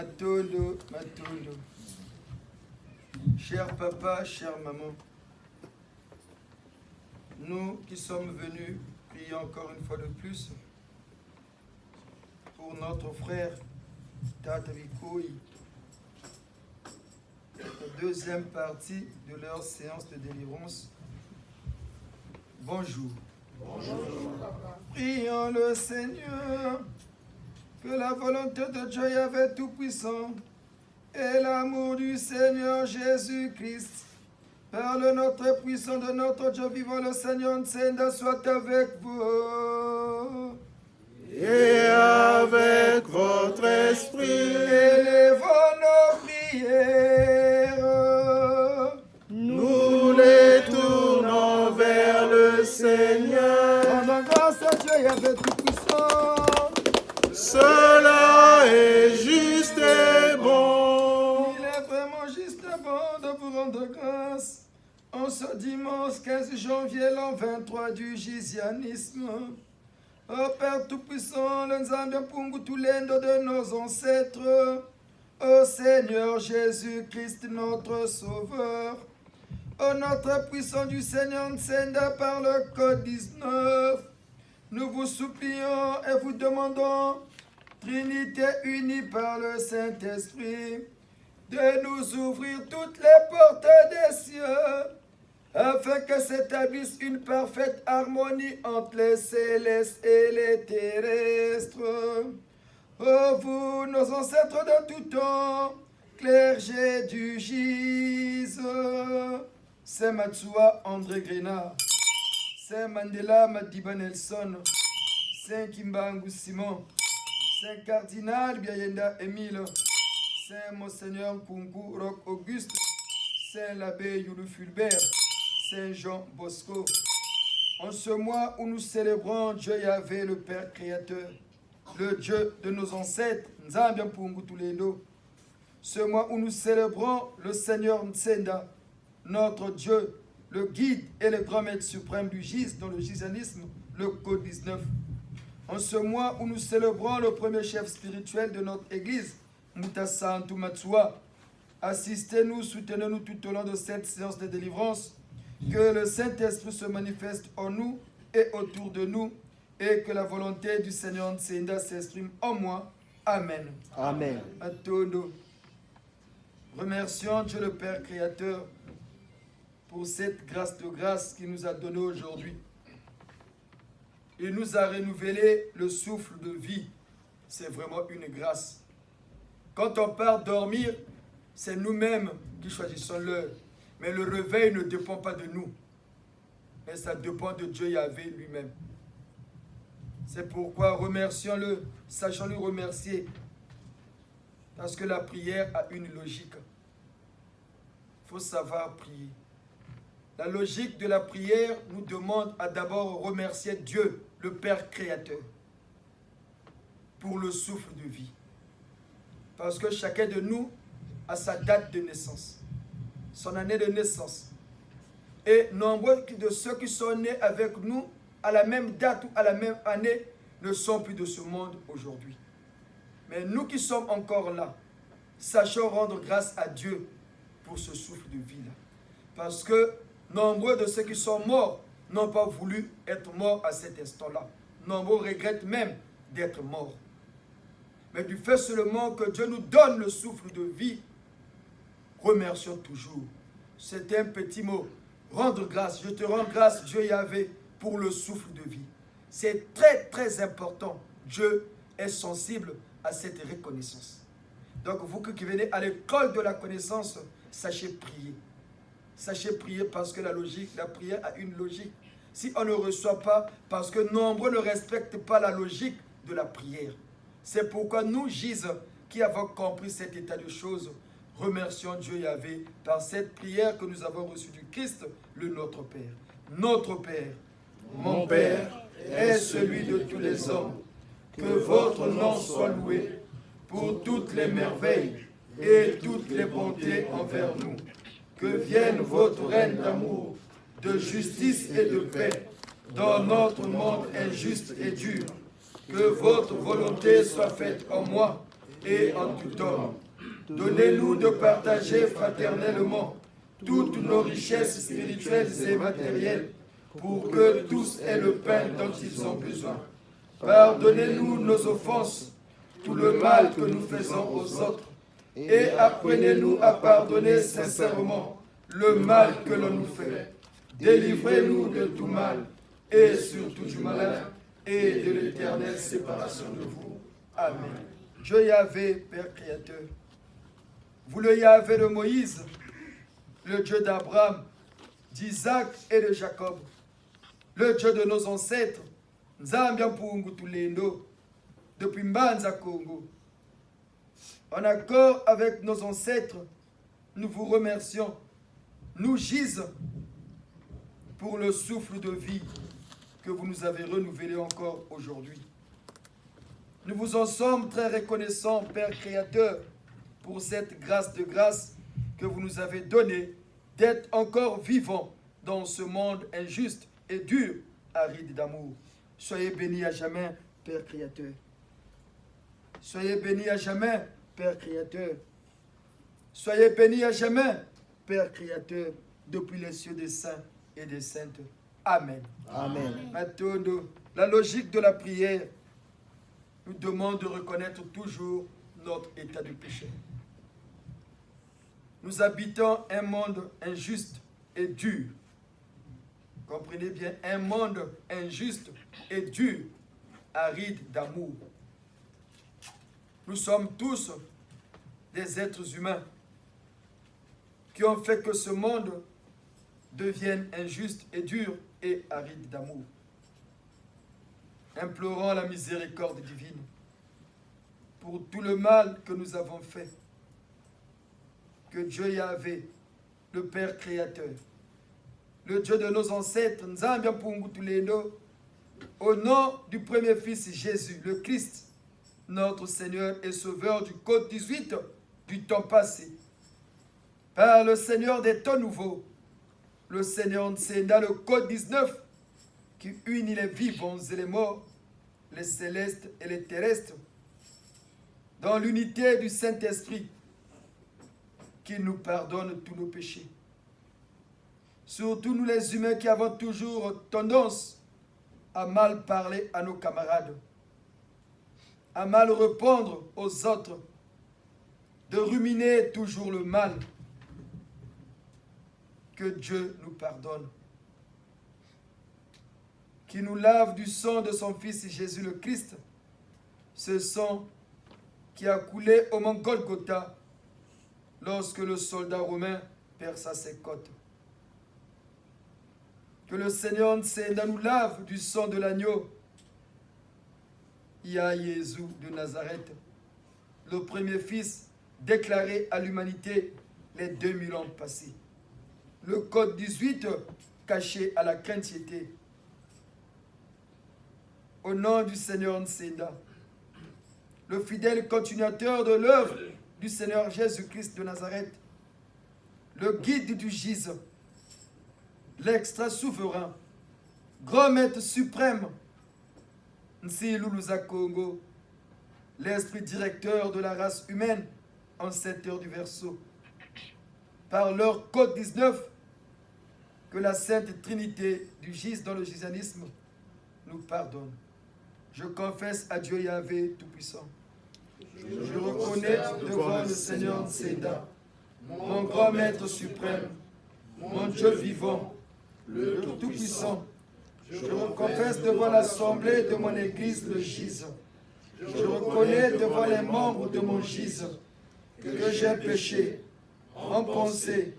Matolo, Matolo. Cher papa, chère maman, nous qui sommes venus prier encore une fois de plus pour notre frère Tata Vikoy, la deuxième partie de leur séance de délivrance. Bonjour. Bonjour. Prions le Seigneur, que la volonté de Dieu Yahvé Tout-Puissant et l'amour du Seigneur Jésus-Christ, par le notre puissant de notre Dieu vivant, le Seigneur Nsenda, soit avec vous. Et avec votre esprit. Élevons nos prières. Nous les tournons vers le Seigneur. Rendons grâce à Dieu Yahvé Tout-Puissant. Cela est juste et bon. Il est vraiment juste et bon de vous rendre grâce en ce dimanche 15 janvier, l'an 23 du Gizianisme. Ô Père Tout-Puissant, le Nzambe Pungu Tulendo de nos ancêtres, ô Seigneur Jésus-Christ, notre Sauveur, ô notre puissant du Seigneur Nsenda par le Code 19, nous vous supplions et vous demandons, Trinité unie par le Saint-Esprit, de nous ouvrir toutes les portes des cieux, afin que s'établisse une parfaite harmonie entre les célestes et les terrestres. Ô vous, nos ancêtres de tout temps, clergés du Gise, Saint Matsua André Grenard, Saint Mandela Madiba Nelson, Saint Kimbangu Simon, Saint Cardinal Biayenda Émile, Saint Monseigneur Kungu Roch Auguste, Saint l'abbé Youlou Fulbert, Saint Jean Bosco. En ce mois où nous célébrons Dieu Yahvé, le Père Créateur, le Dieu de nos ancêtres, Nzambe Mpungu Tulendo. Ce mois où nous célébrons le Seigneur Nsenda, notre Dieu, le guide et le grand maître suprême du Gis, dans le gisanisme, le Code 19. En ce mois où nous célébrons le premier chef spirituel de notre Église, Mutasantu Matsua, assistez-nous, soutenez-nous tout au long de cette séance de délivrance, que le Saint-Esprit se manifeste en nous et autour de nous, et que la volonté du Seigneur Nsenda s'exprime en moi. Amen. Amen. Atondo. Remercions Dieu le Père Créateur pour cette grâce de grâce qu'il nous a donnée aujourd'hui. Il nous a renouvelé le souffle de vie. C'est vraiment une grâce. Quand on part dormir, c'est nous-mêmes qui choisissons l'heure. Mais le réveil ne dépend pas de nous. Mais ça dépend de Dieu Yahvé lui-même. C'est pourquoi remercions-le, sachons-le remercier. Parce que la prière a une logique. Il faut savoir prier. La logique de la prière nous demande à d'abord remercier Dieu, le Père Créateur, pour le souffle de vie. Parce que chacun de nous a sa date de naissance, son année de naissance. Et nombreux de ceux qui sont nés avec nous à la même date ou à la même année ne sont plus de ce monde aujourd'hui. Mais nous qui sommes encore là, sachons rendre grâce à Dieu pour ce souffle de vie-là. Parce que nombreux de ceux qui sont morts n'ont pas voulu être morts à cet instant-là. Nombreux regrettent même d'être morts. Mais du fait seulement que Dieu nous donne le souffle de vie, remercions toujours. C'est un petit mot. Rendre grâce. Je te rends grâce, Dieu Yahvé, pour le souffle de vie. C'est très, très important. Dieu est sensible à cette reconnaissance. Donc, vous qui venez à l'école de la connaissance, sachez prier. Sachez prier parce que la prière a une logique. Si on ne reçoit pas, parce que nombreux ne respectent pas la logique de la prière. C'est pourquoi nous, Gise, qui avons compris cet état de choses, remercions Dieu Yahvé par cette prière que nous avons reçue du Christ, le Notre Père. Notre Père, mon Père, est celui de tous les hommes. Que votre nom soit loué pour toutes les merveilles et toutes les bontés envers nous. Que vienne votre règne d'amour, de justice et de paix dans notre monde injuste et dur. Que votre volonté soit faite en moi, et en tout homme. Donnez-nous de partager fraternellement toutes nos richesses spirituelles et matérielles, pour que tous aient le pain dont ils ont besoin. Pardonnez-nous nos offenses, tout le mal que nous faisons aux autres, et apprenez-nous à pardonner sincèrement le mal que l'on nous fait. Délivrez-nous de tout mal, et surtout du malin, et de l'éternelle séparation de vous. Amen. Dieu Yahvé, Père Créateur, vous le Yahvé de Moïse, le Dieu d'Abraham, d'Isaac et de Jacob, le Dieu de nos ancêtres, Nzambia Mpungu Tulendo, depuis Mbanza Congo. En accord avec nos ancêtres, nous vous remercions, nous gisons pour le souffle de vie que vous nous avez renouvelé encore aujourd'hui. Nous vous en sommes très reconnaissants, Père Créateur, pour cette grâce de grâce que vous nous avez donnée d'être encore vivants dans ce monde injuste et dur, aride d'amour. Soyez bénis à jamais, Père Créateur. Soyez bénis à jamais, Père Créateur. Soyez bénis à jamais, Père Créateur, depuis les cieux des saints et des saintes. Amen. Amen. Maintenant, la logique de la prière nous demande de reconnaître toujours notre état de péché. Nous habitons un monde injuste et dur. Comprenez bien, un monde injuste et dur, aride d'amour. Nous sommes tous des êtres humains qui ont fait que ce monde devienne injuste et dur et aride d'amour. Implorons la miséricorde divine pour tout le mal que nous avons fait. Que Dieu Yahvé, le Père Créateur, le Dieu de nos ancêtres, Nzambia Mpungu Tulendo, au nom du premier Fils Jésus, le Christ, notre Seigneur et Sauveur du Code 18 du temps passé, par le Seigneur des temps nouveaux, le Seigneur Nsenda, le Code 19, qui unit les vivants et les morts, les célestes et les terrestres, dans l'unité du Saint-Esprit, qui nous pardonne tous nos péchés. Surtout nous les humains qui avons toujours tendance à mal parler à nos camarades, à mal répondre aux autres, de ruminer toujours le mal. Que Dieu nous pardonne, qui nous lave du sang de son Fils Jésus le Christ, ce sang qui a coulé au mont Golgotha lorsque le soldat romain perça ses côtes. Que le Seigneur Nsenda nous lave du sang de l'agneau, Ya Jésus de Nazareth, le premier fils déclaré à l'humanité les 2000 ans passés. Le Code 18 caché à la chrétienté. Au nom du Seigneur Nsenda, le fidèle continuateur de l'œuvre du Seigneur Jésus-Christ de Nazareth, le guide du Gise, l'extra-souverain, grand maître suprême, Nsi Loulouza Congo, l'esprit directeur de la race humaine en 7 heures du Verseau, par leur Code 19, que la Sainte Trinité du Gise dans le gisanisme nous pardonne. Je confesse à Dieu Yahvé Tout-Puissant. Je reconnais devant le Seigneur Nsenda, mon grand maître suprême, mon Dieu vivant, le Tout-Puissant. Je confesse devant l'assemblée de mon Église le Gise. Je reconnais devant les membres de mon Gise que j'ai péché en pensée,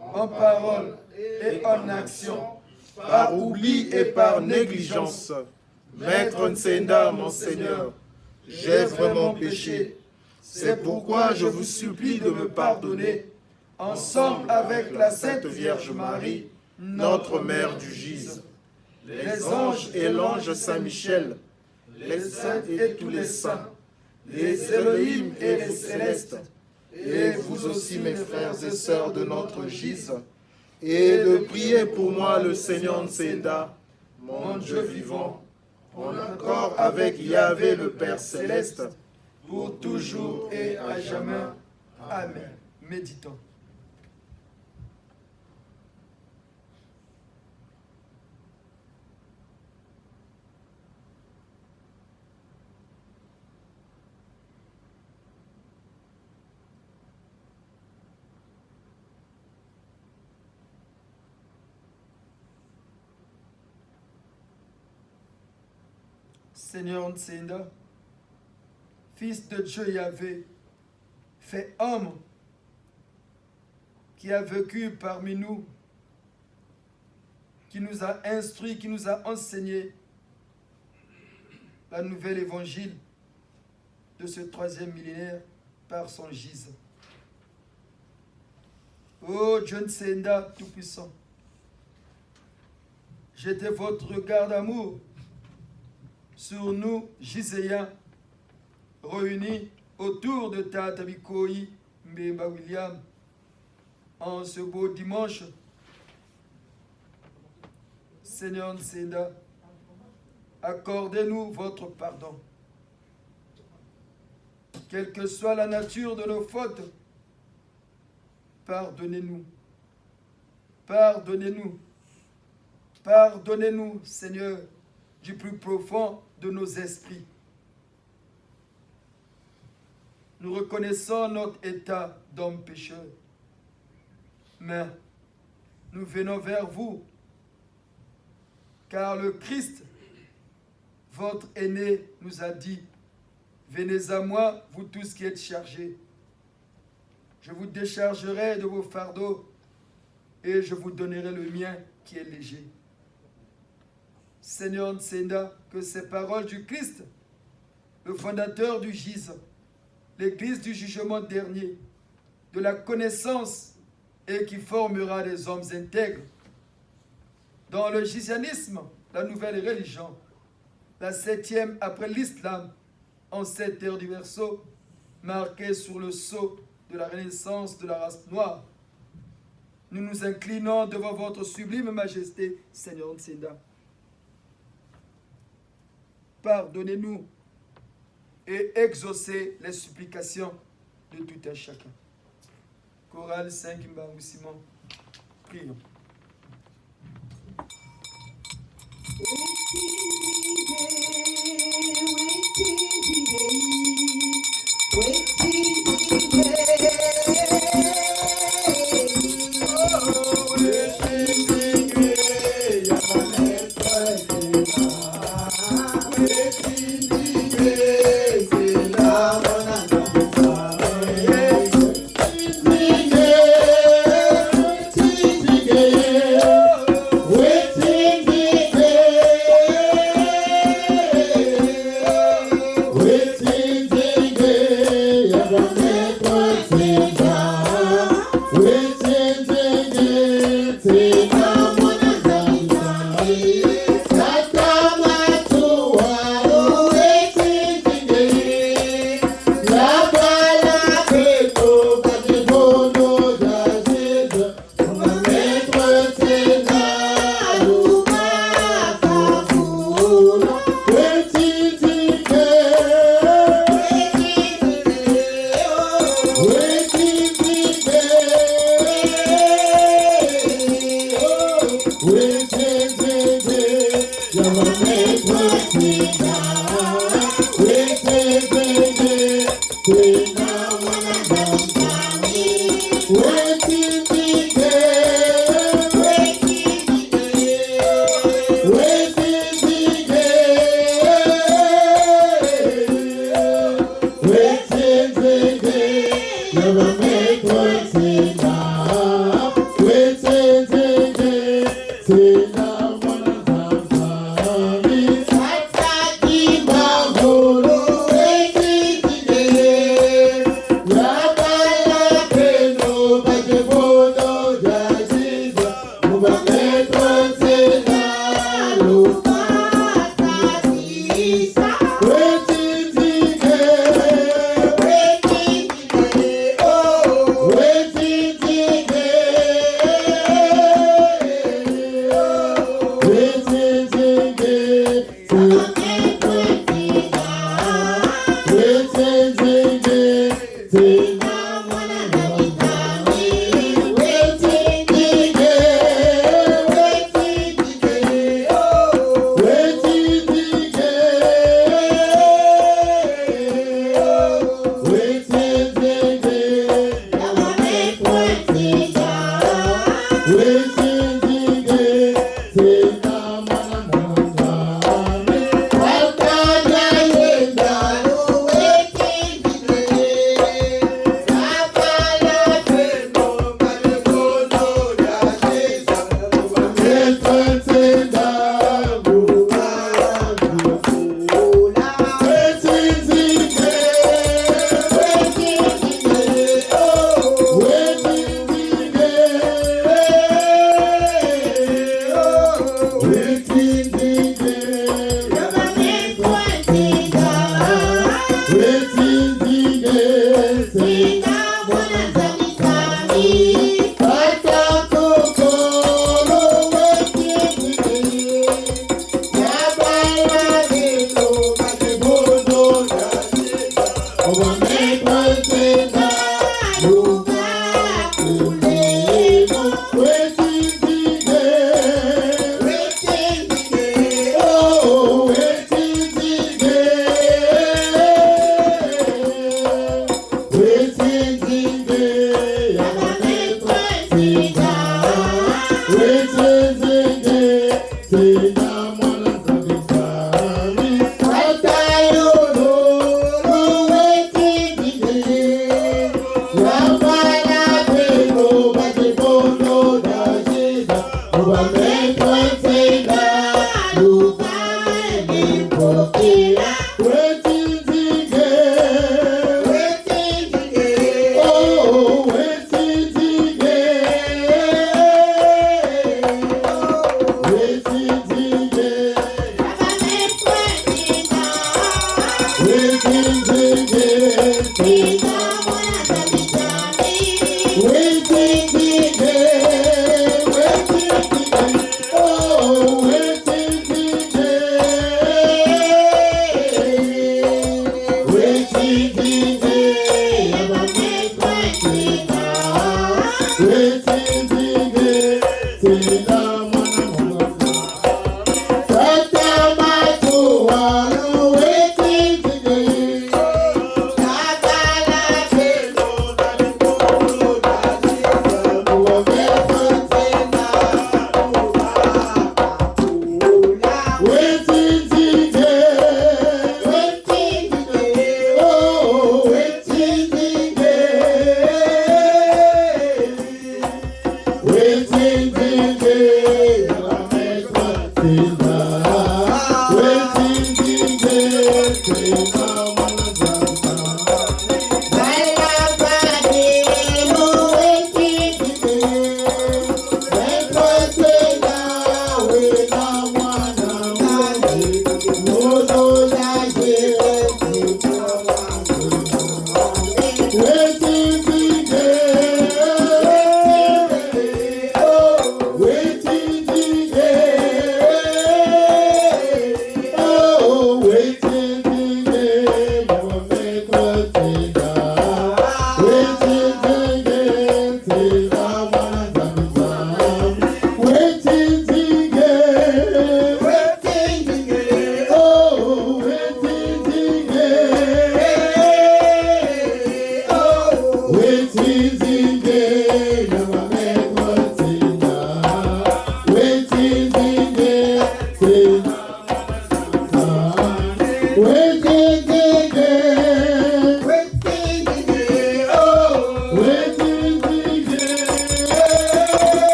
en parole et en action, par oubli et par négligence. Maître Nsenda, mon Seigneur, j'ai vraiment péché. C'est pourquoi je vous supplie de me pardonner, ensemble avec la Sainte Vierge Marie, notre Mère du Gise, les anges et l'ange Saint-Michel, les saints et tous les saints, les Elohim et les célestes, et vous aussi mes frères et sœurs de notre Gise, et de prier pour moi le Seigneur Nsenda, mon Dieu vivant, en accord avec Yahvé le Père Céleste, pour toujours et à jamais. Amen. Méditons. Seigneur Ntsenda, Fils de Dieu Yahvé, fait homme, qui a vécu parmi nous, qui nous a instruits, qui nous a enseigné la nouvelle évangile de ce 3e millénaire par son gise. Ô Dieu Ntsenda Tout-Puissant, jetez votre regard d'amour sur nous, Giséens, réunis autour de Tata Bikoyi Mbemba William, en ce beau dimanche. Seigneur Ntsenda, accordez-nous votre pardon. Quelle que soit la nature de nos fautes, pardonnez-nous. Pardonnez-nous. Pardonnez-nous, Seigneur, du plus profond de nos esprits. Nous reconnaissons notre état d'homme pécheur. Mais nous venons vers vous, car le Christ, votre aîné, nous a dit, venez à moi, vous tous qui êtes chargés. Je vous déchargerai de vos fardeaux et je vous donnerai le mien qui est léger. Seigneur Ntsenda, que ces paroles du Christ, le fondateur du gise, l'Église du jugement dernier, de la connaissance et qui formera des hommes intègres, dans le gisanisme, la nouvelle religion, la 7e après l'islam, en cette terre du Verseau, marquée sur le sceau de la renaissance de la race noire. Nous nous inclinons devant votre sublime majesté, Seigneur Ntsenda. Pardonnez-nous et exaucez les supplications de tout un chacun. Chorale 5 Mbangu Simon, prions. Oh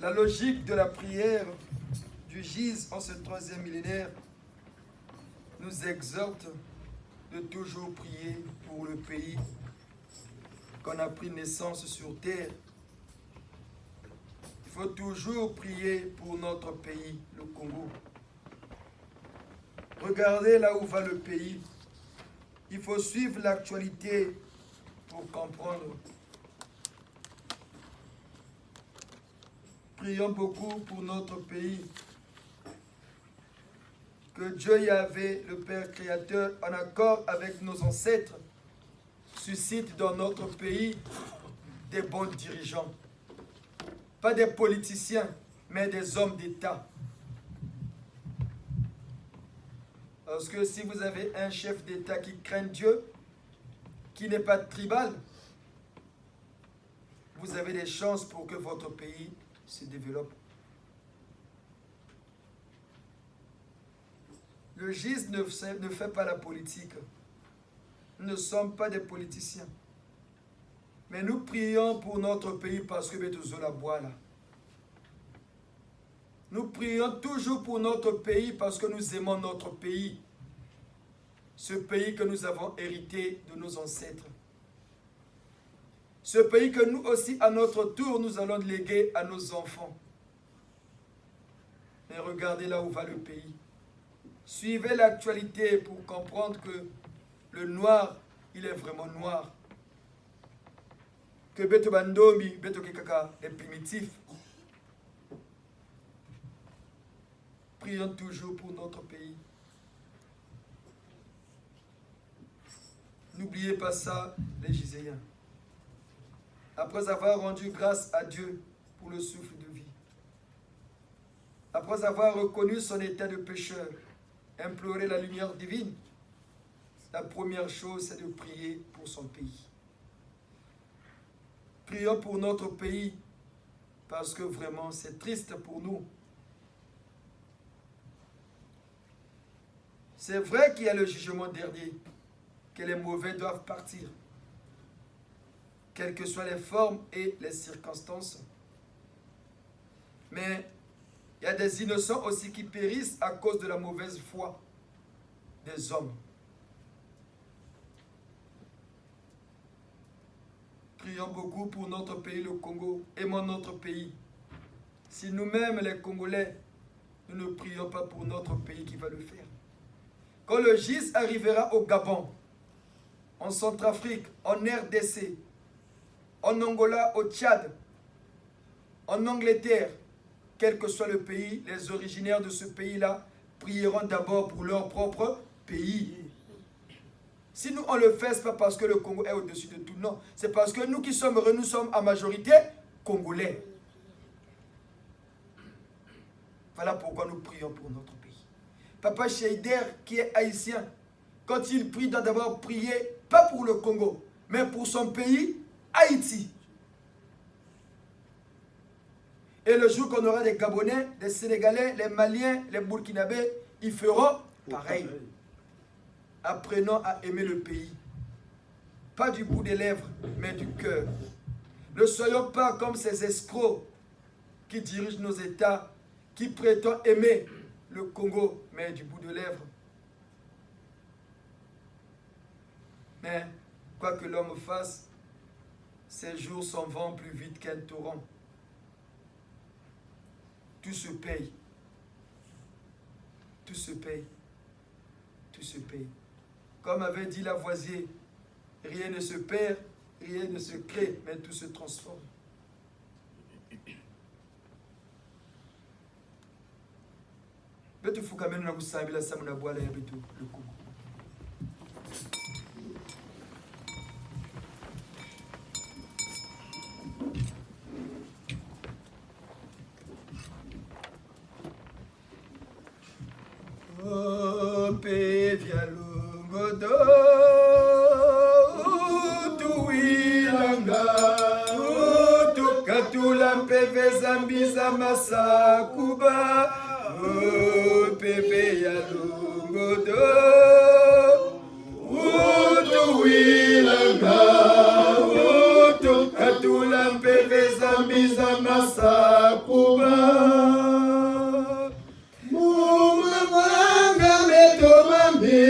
La logique de la prière du GIZ en ce 3e millénaire nous exhorte de toujours prier pour le pays qu'on a pris naissance sur terre. Il faut toujours prier pour notre pays, le Congo. Regardez là où va le pays. Il faut suivre l'actualité pour comprendre. Prions beaucoup pour notre pays. Que Dieu Yahvé, le Père Créateur, en accord avec nos ancêtres, suscite dans notre pays des bons dirigeants. Pas des politiciens, mais des hommes d'État. Parce que si vous avez un chef d'État qui craint Dieu, qui n'est pas tribal, vous avez des chances pour que votre pays se développe. Le GIZ ne fait pas la politique. Nous ne sommes pas des politiciens. Mais nous prions pour notre pays parce que Betozola boit là. Nous prions toujours pour notre pays parce que nous aimons notre pays. Ce pays que nous avons hérité de nos ancêtres. Ce pays que nous aussi, à notre tour, nous allons léguer à nos enfants. Mais regardez là où va le pays. Suivez l'actualité pour comprendre que le noir, il est vraiment noir. que beto bandombi, beto kekaka, les primitifs. Prions toujours pour notre pays. N'oubliez pas ça, les Giséens. Après avoir rendu grâce à Dieu pour le souffle de vie, après avoir reconnu son état de pécheur, imploré la lumière divine, la première chose, c'est de prier pour son pays. Prions pour notre pays, parce que vraiment, c'est triste pour nous. C'est vrai qu'il y a le jugement dernier, que les mauvais doivent partir, quelles que soient les formes et les circonstances. Mais il y a des innocents aussi qui périssent à cause de la mauvaise foi des hommes. Prions beaucoup pour notre pays, le Congo. Aimons notre pays. Si nous-mêmes, les Congolais, nous ne prions pas pour notre pays, qui va le faire? Quand le GIS arrivera au Gabon, en Centrafrique, en RDC, en Angola, au Tchad, en Angleterre, quel que soit le pays, les originaires de ce pays-là prieront d'abord pour leur propre pays. Si nous, on le fait, ce n'est pas parce que le Congo est au-dessus de tout, non. C'est parce que nous qui sommes heureux, nous sommes à majorité congolais. Voilà pourquoi nous prions pour notre pays. Papa Schneider, qui est haïtien, quand il prie, doit d'abord prier, pas pour le Congo, mais pour son pays, Haïti. Et le jour qu'on aura des Gabonais, des Sénégalais, les Maliens, les Burkinabés, ils feront pareil. Apprenons à aimer le pays. Pas du bout des lèvres, mais du cœur. Ne soyons pas comme ces escrocs qui dirigent nos États, qui prétendent aimer le Congo, mais du bout de lèvres. Mais, quoi que l'homme fasse, ses jours s'en vont plus vite qu'un torrent. Tout se paye. Tout se paye. Tout se paye. Comme avait dit Lavoisier, rien ne se perd, rien ne se crée, mais tout se transforme. Betu fuka menu na kusambila samu na bwala ya betu lukumu. Ope vya lungodo utuwilanga utukatula mpeve zambiza masakuba Pepe ya lungodo utuwilanga utukatula mpeve zambiza masakuba mumavanga metomambi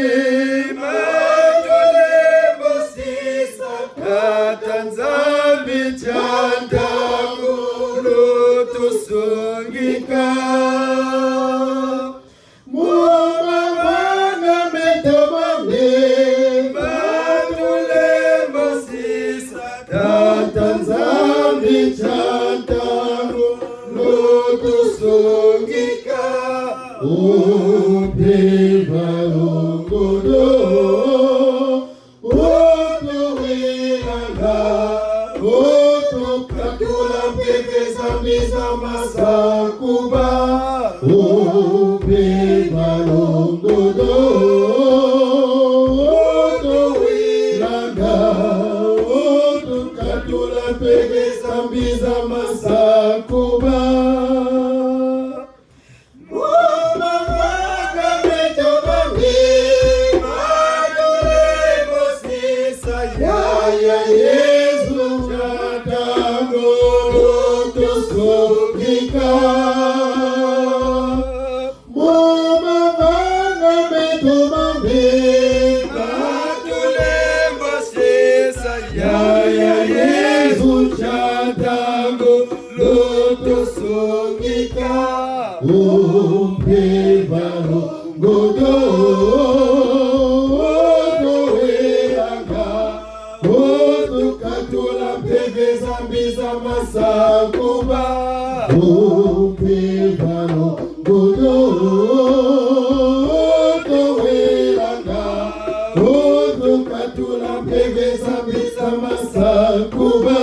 matolembo sisa katanzambi chandaku lotosongika Katula zambiza masakuba upivalo gudu towelanga udukatula mpeve zambiza masakuba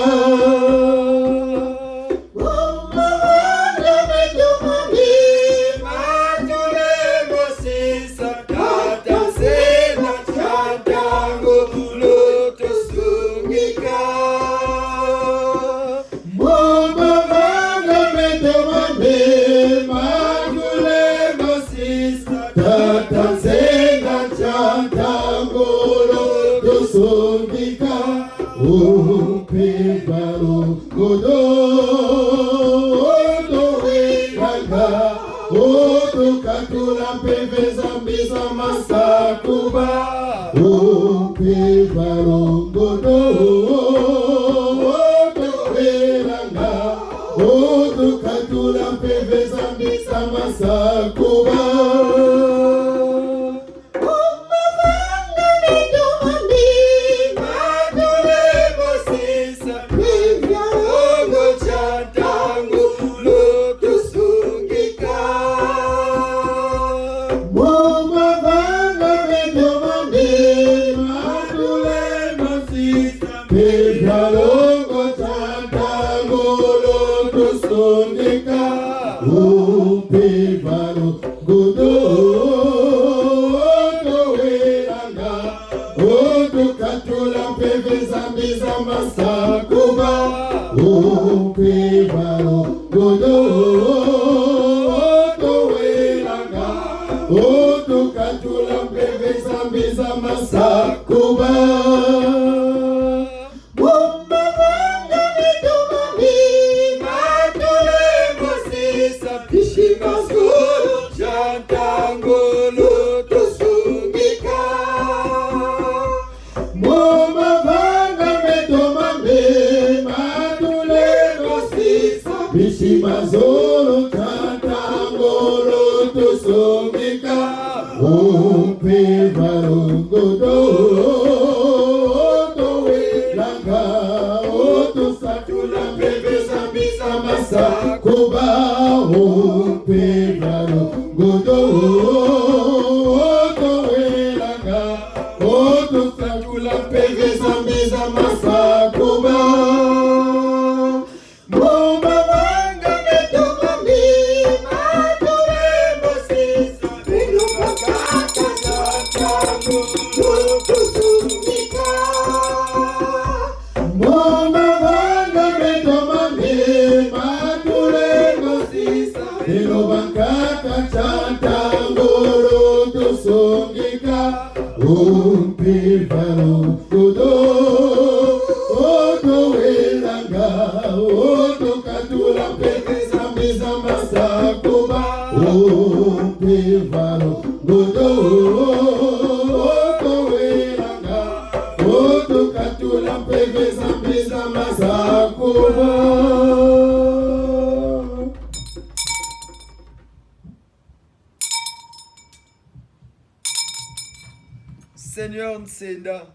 Seigneur Nsenda,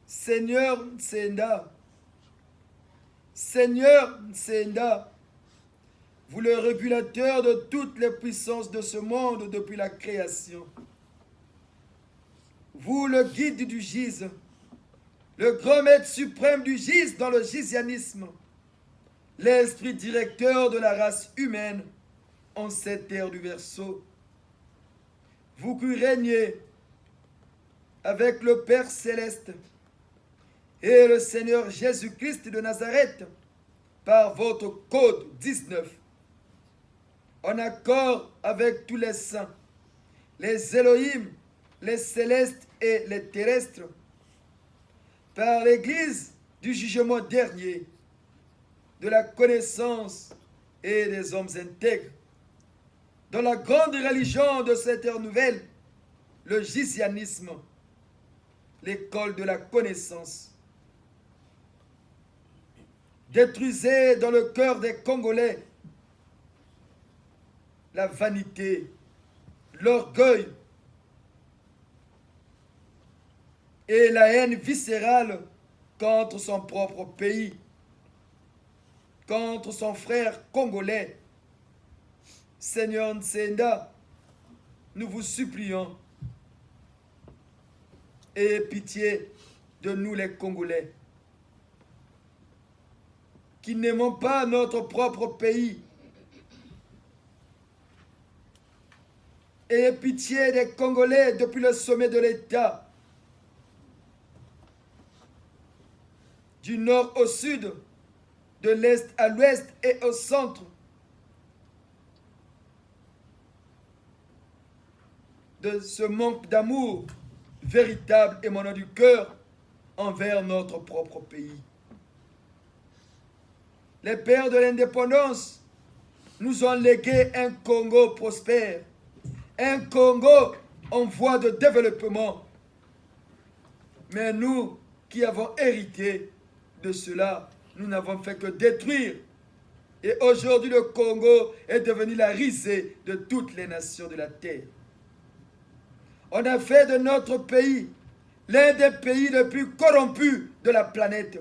Seigneur Nsenda, Seigneur Nsenda, vous le régulateur de toutes les puissances de ce monde depuis la création. Vous le guide du gise, le grand maître suprême du gise dans le gisianisme, l'esprit directeur de la race humaine en cette terre du Verseau. Vous qui régnez avec le Père Céleste et le Seigneur Jésus-Christ de Nazareth par votre code 19, en accord avec tous les saints, les Elohim, les célestes et les terrestres, par l'Église du jugement dernier, de la connaissance et des hommes intègres, dans la grande religion de cette ère nouvelle, le gisianisme, l'école de la connaissance. Détruisez dans le cœur des Congolais la vanité, l'orgueil et la haine viscérale contre son propre pays, contre son frère congolais. Seigneur Ntsenda, nous vous supplions, ayez pitié de nous les Congolais, qui n'aimons pas notre propre pays. Ayez pitié des Congolais depuis le sommet de l'État, du nord au sud, de l'est à l'ouest et au centre. De ce manque d'amour véritable émanant du cœur envers notre propre pays. Les pères de l'indépendance nous ont légué un Congo prospère, un Congo en voie de développement. Mais nous qui avons hérité de cela, nous n'avons fait que détruire. Et aujourd'hui, le Congo est devenu la risée de toutes les nations de la terre. On a fait de notre pays l'un des pays les plus corrompus de la planète.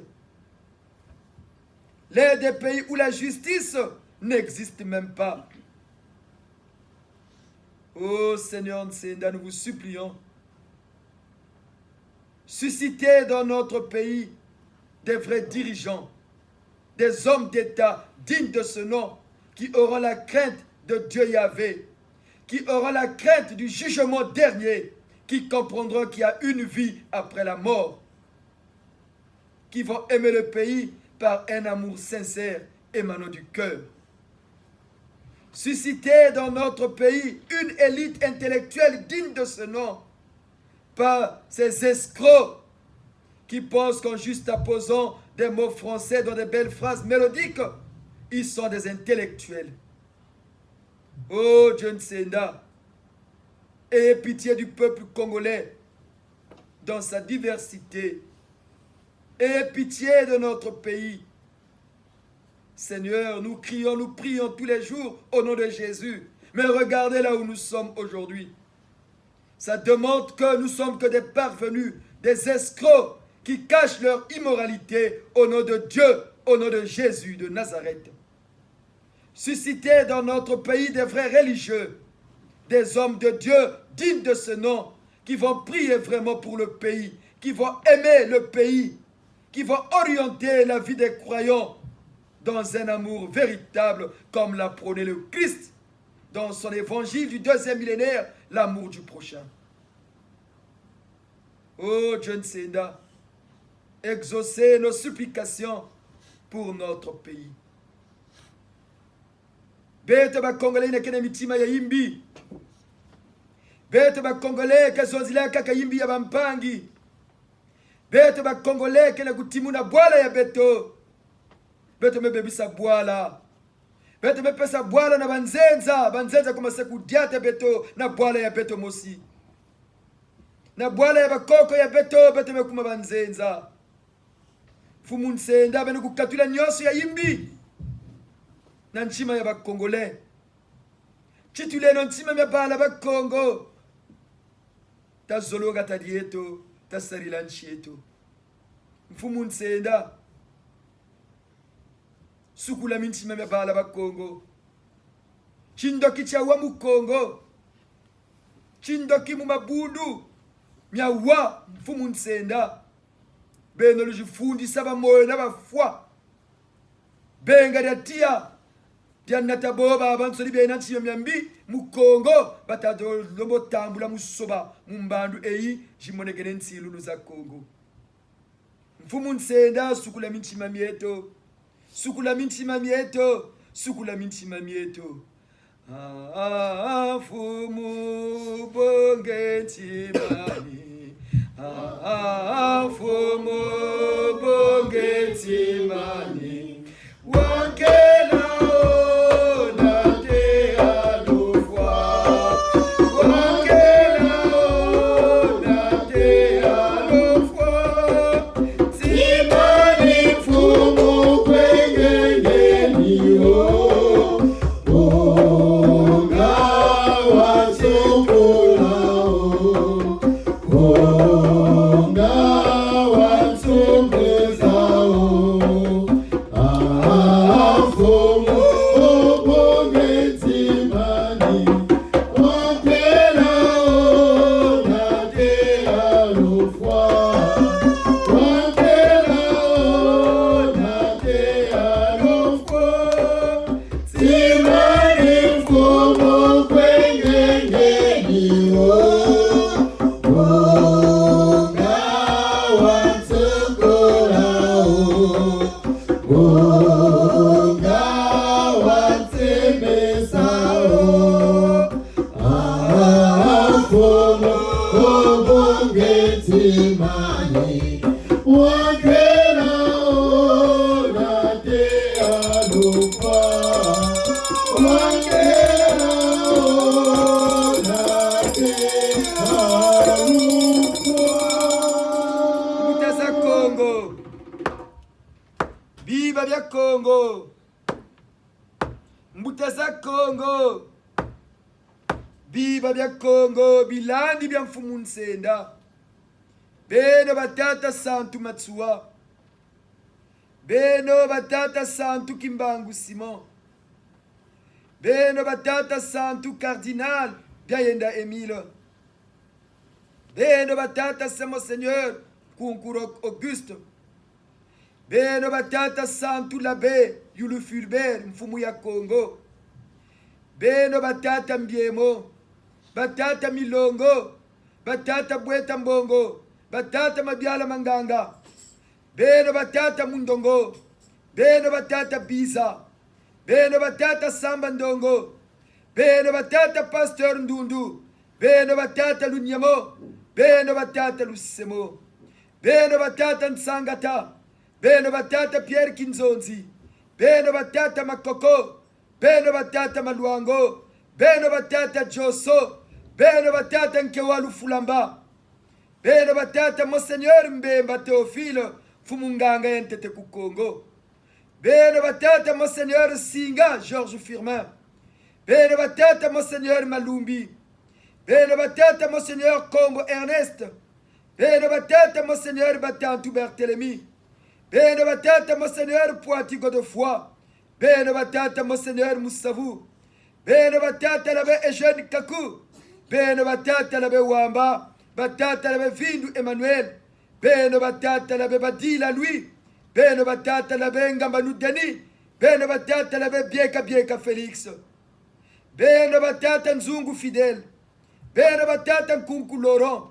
L'un des pays où la justice n'existe même pas. Ô Seigneur Ntsenda, nous vous supplions, suscitez dans notre pays des vrais dirigeants, des hommes d'État dignes de ce nom, qui auront la crainte de Dieu Yahvé, qui auront la crainte du jugement dernier, qui comprendront qu'il y a une vie après la mort, qui vont aimer le pays par un amour sincère émanant du cœur. Susciter dans notre pays une élite intellectuelle digne de ce nom, pas ces escrocs qui pensent qu'en juste apposant des mots français dans de belles phrases mélodiques, ils sont des intellectuels. Oh Dieu Ntsenda, ayez pitié du peuple congolais dans sa diversité. Ayez pitié de notre pays. Seigneur, nous crions, nous prions tous les jours au nom de Jésus. Mais regardez là où nous sommes aujourd'hui. Ça démontre que nous sommes que des parvenus, des escrocs qui cachent leur immoralité au nom de Dieu, au nom de Jésus de Nazareth. Suscitez dans notre pays des vrais religieux, des hommes de Dieu dignes de ce nom, qui vont prier vraiment pour le pays, qui vont aimer le pays, qui vont orienter la vie des croyants dans un amour véritable, comme l'a prôné le Christ dans son évangile du 2e millénaire, l'amour du prochain. Oh Dieu Ntsenda, exaucez nos supplications pour notre pays. Bete ba Congolais nekene mitima ya yimbi. Bete ba Congolais kezozila kaka yimbi ya bampangi. Bete ba Congolais kene kutimuna bwala ya beto. Bete mebebisa bwala. Bete mepesa bwala na banzenza. Banzenza komase kudiate beto na bwala ya beto mosi. Na bwala ya bakoko ya beto bete mekuma banzenza. Fumu Ntsenda bene kukatula nyoso ya yimbi. Na nchima ya bakongolais. Chitule no nchima ya bala bakongo. Ta zologa ta dieto, ta sarila nchieto. Mfumu Ntsenda. Sukula minchima ya bala bakongo. Chindoki chawa mukongo. Chindoki mumabundu. Miawa mfumu Ntsenda. Beno lujifundi saba moyo na bafwa. Benga datia. Dianata boba abansoli bena nchiyo myambi mukongo batado lombo tambula musoba mumbandu eyi jimonekene ntsilu za Kongo. Mfumu Ntsenda sukula minchima mieto. Sukula minchima mieto. Sukula minchima mieto. Fumu bonge nchimani. Fumu bonge nchimani. Wankela Onga wa Viva vya Congo, Mbutaza Congo, viva vya Congo, bilandi vya mfumu Nsenda, beno batata Santu Matsua, beno batata Santu Kimbangu Simon, beno batata Santu Cardinal Biayenda Emile, beno batata Saint Monseigneur Kunkuro Auguste, beno batata Santu Labe Yulu Fulbert mfumu ya Congo, beno batata Mbiemo, batata Milongo, batata Bweta Mbongo, batata Mabiala Manganga, beno batata Mundongo, beno batata Bisa, beno batata Samba Ndongo, beno batata Pasteur Ndundu, beno batata Lunyamo, beno batata Lusemo, beno batata Nsangata, beno batata Pierre Kinzonzi, beno batata Makoko, beno batata Maluango, beno batata Joso, beno batata Nkewalu Fulamba, beno batata Monseigneur Mbemba Theophile Fumunganga Yentete Kukongo, beno batata Monseigneur Singa Georges Firmin, beno batata Monseigneur Malumbi, beno batata Monseigneur Kombo Ernest, beno batata Monseigneur Batantu Berthelemy, beno batata Monseigneur Poiti Godefroy, beno batata Monseigneur Moussavu, beno batata Labe Eugène Kaku, beno batata Labe Wamba, batata Labe Vindu Emmanuel, beno batata Labe Badila Louis, beno batata Labe Ngambanu Denis, beno batata Labe Bieka Félix, beno batata Nzungu Fidèle, beno batata Nkunku Laurent,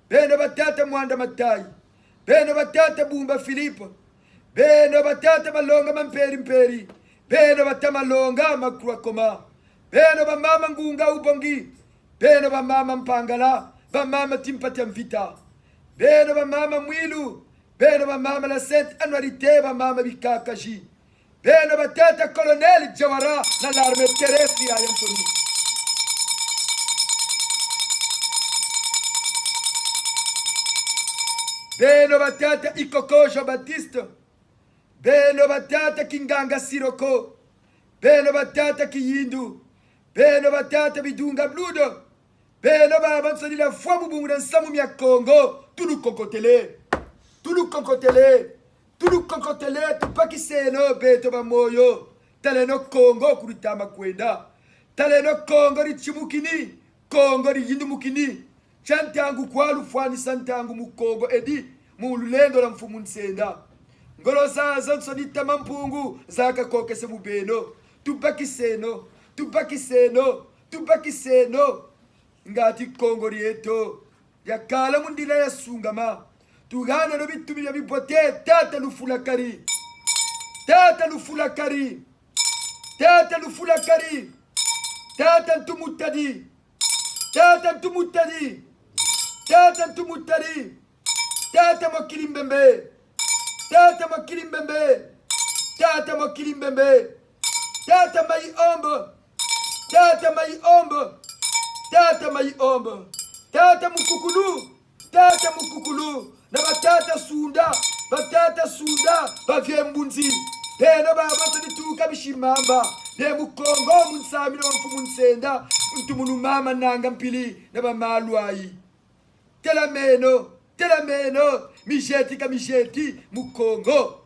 beno batata Mwanda Matai, beno batata Bumba Philippe, beno batata Malonga Mperi, beno batata Malonga Makruakoma, beno bamama Ngunga Ubongi, beno bamama Mpangala, bamama Timpati Mvita, beno bamama Mwilu, beno bamama la Sainte Annualité, bamama Bikakaji, beno batata Colonel Jawara na l'armée terrestre ya Antoni. Beno batata Ikoko Jean Baptiste, beno batata Kinganga Siroko, beno batata Kiyindu, beno batata Bidunga Bludo, beno baba nsoni la foi bubungu na nsamu mya Congo, tulu kokotele, tupaki seno beto ba moyo, taleno Congo kurutama kwenda, taleno Congo richimukini, Congo riyindu mukini, chantangu kwalu fwani santangu mukongo edi, mululendo la mfumu Nsenda. Ngolo zaza nsoni tamampungu, zaka kokese mubeno, tupaki seno, ngati Congo rieto, yakala mundila ya sungama, tugana no bitumi ya bipote, tata lufulakari, tata ntumutadi, tata mokilimbembe, tata maiombo, tata mukukulu, na batata sunda, bavyembunzi, pena baba sonituka bishimamba, ne mukongo munsami na mfumu Nsenda, mtumunu mama nanga mpili, na bamalwai. Telameno, misheti, mukongo.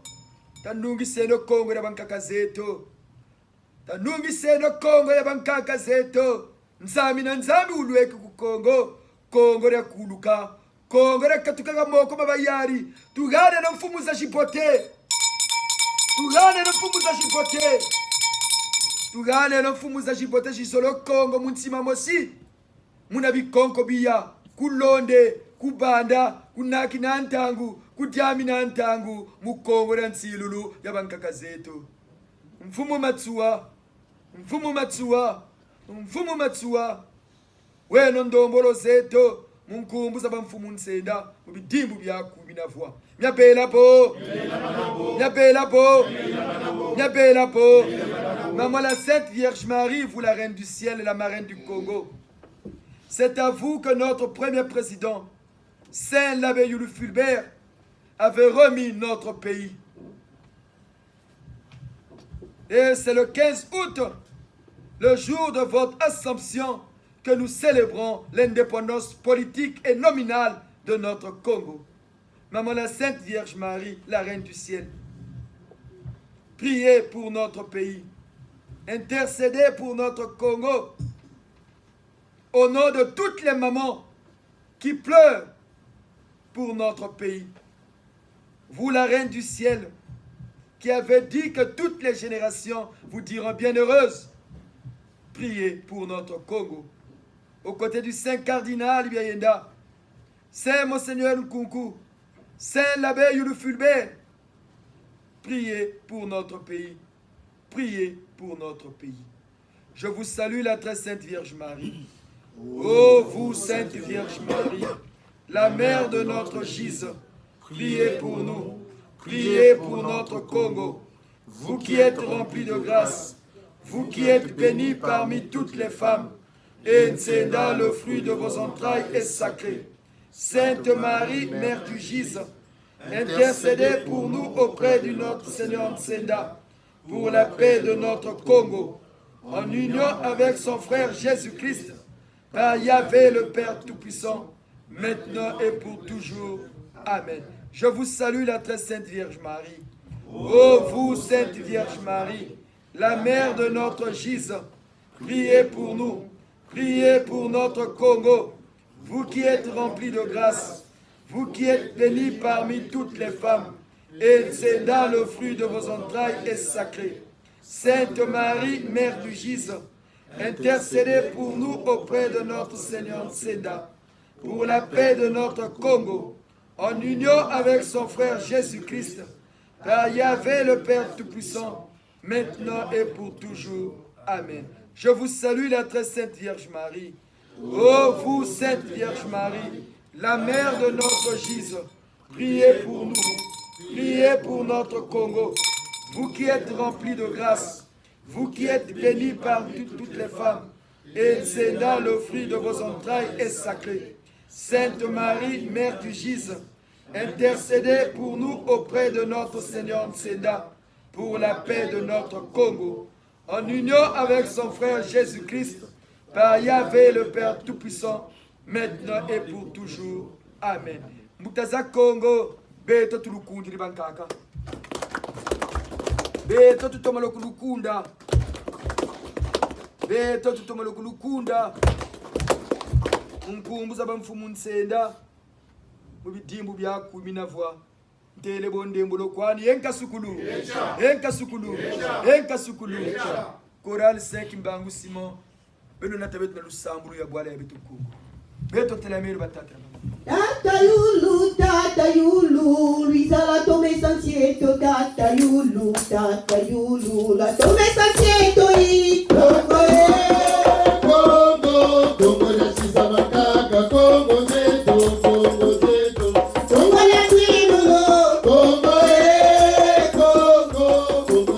Tanungi seno Kongo ya bankaka zeto, nzami ulweke ku Kongo ya kuluka, Kongo ya katukaga moko mabayari, tugane na mfumu za shipote, jisolo Kongo munsima mosi, muna bikonko biya, kulonde, kubanda, kunaki na ntangu, kudyamina ntangu mukongo na nsilulu yabankaka zetu. Mfumu Matsuwa, Mfumu Matsuwa, Mfumu Matsuwa, weno ndombolo zetu munkumbuza ba Mfumu Nsenda mubidimbu byaku binavwa. Myapela po, myapela po, myapela po. Maman la Sainte Vierge Marie, vous la reine du ciel et la marraine du Congo. C'est à vous que notre premier président, Saint l'abbé Youlou Fulbert, avait remis notre pays. Et c'est le 15 août, le jour de votre Assomption, que nous célébrons l'indépendance politique et nominale de notre Congo. Maman la Sainte Vierge Marie, la Reine du Ciel, priez pour notre pays, intercédez pour notre Congo, au nom de toutes les mamans qui pleurent pour notre pays. Vous, la Reine du Ciel, qui avez dit que toutes les générations vous diront bienheureuses, priez pour notre Congo. Aux côtés du Saint Cardinal Biayenda, Saint Monseigneur Nkunku, Saint l'abbé Youlou Fulbert, priez pour notre pays. Priez pour notre pays. Je vous salue, la très Sainte Vierge Marie. Ô vous, Sainte Vierge Marie, la mère de notre Gise, priez pour nous. Priez pour notre Congo. Vous qui êtes remplis de grâce, vous qui êtes bénis parmi toutes les femmes, et Nsenda, le fruit de vos entrailles, est sacré. Sainte Marie, Mère du Gise, intercédez pour nous auprès de notre Seigneur Nsenda, pour la paix de notre Congo, en union avec son frère Jésus-Christ, par Yahvé le Père Tout-Puissant, maintenant et pour toujours. Amen. Je vous salue, la très Sainte Vierge Marie. Ô vous, Sainte Vierge Marie, la mère de notre Gise, priez pour nous. Priez pour notre Congo, vous qui êtes remplis de grâce, vous qui êtes bénis parmi toutes les femmes, et Nsenda, le fruit de vos entrailles, est sacré. Sainte Marie, Mère du Gise, intercédez pour nous auprès de notre Seigneur Nsenda, pour la paix de notre Congo, en union avec son frère Jésus-Christ, par Yahvé le Père Tout-Puissant, maintenant et pour toujours. Amen. Je vous salue, la très Sainte Vierge Marie. Ô vous, Sainte Vierge Marie, la mère de notre Gise, priez pour nous. Priez pour notre Congo. Vous qui êtes remplis de grâce, vous qui êtes bénis par toutes les femmes, et Nsenda, le fruit de vos entrailles, est sacré. Sainte Marie, Mère du Gise, intercédez pour nous auprès de notre Seigneur Nsenda, pour la paix de notre Congo, en union avec son frère Jésus-Christ, par Yahvé le Père Tout-Puissant, maintenant et pour toujours. Amen. Mutaza Congo, beto tulukundi libankaka. Beto tutomalo kulukunda. Beto tutomalo kulukunda. Unkumbuza ba Mfumu Nsenda. Mubidimbu byaku binavwa. Ntele bondembo lokwani yenka sukulu. Yenka sukulu. Yenka sukulu. Choral 5 Mbangu Simon. Beno natabet na lusamburu ya bwala ya betuku. Beto telamelu batata. Tata yulu, Luisa la tome sansieto, Tata yulu, la tome sansieto y Congo, Congo, la sisa macaca, Congo zeto, Congo la twinulo, Congo,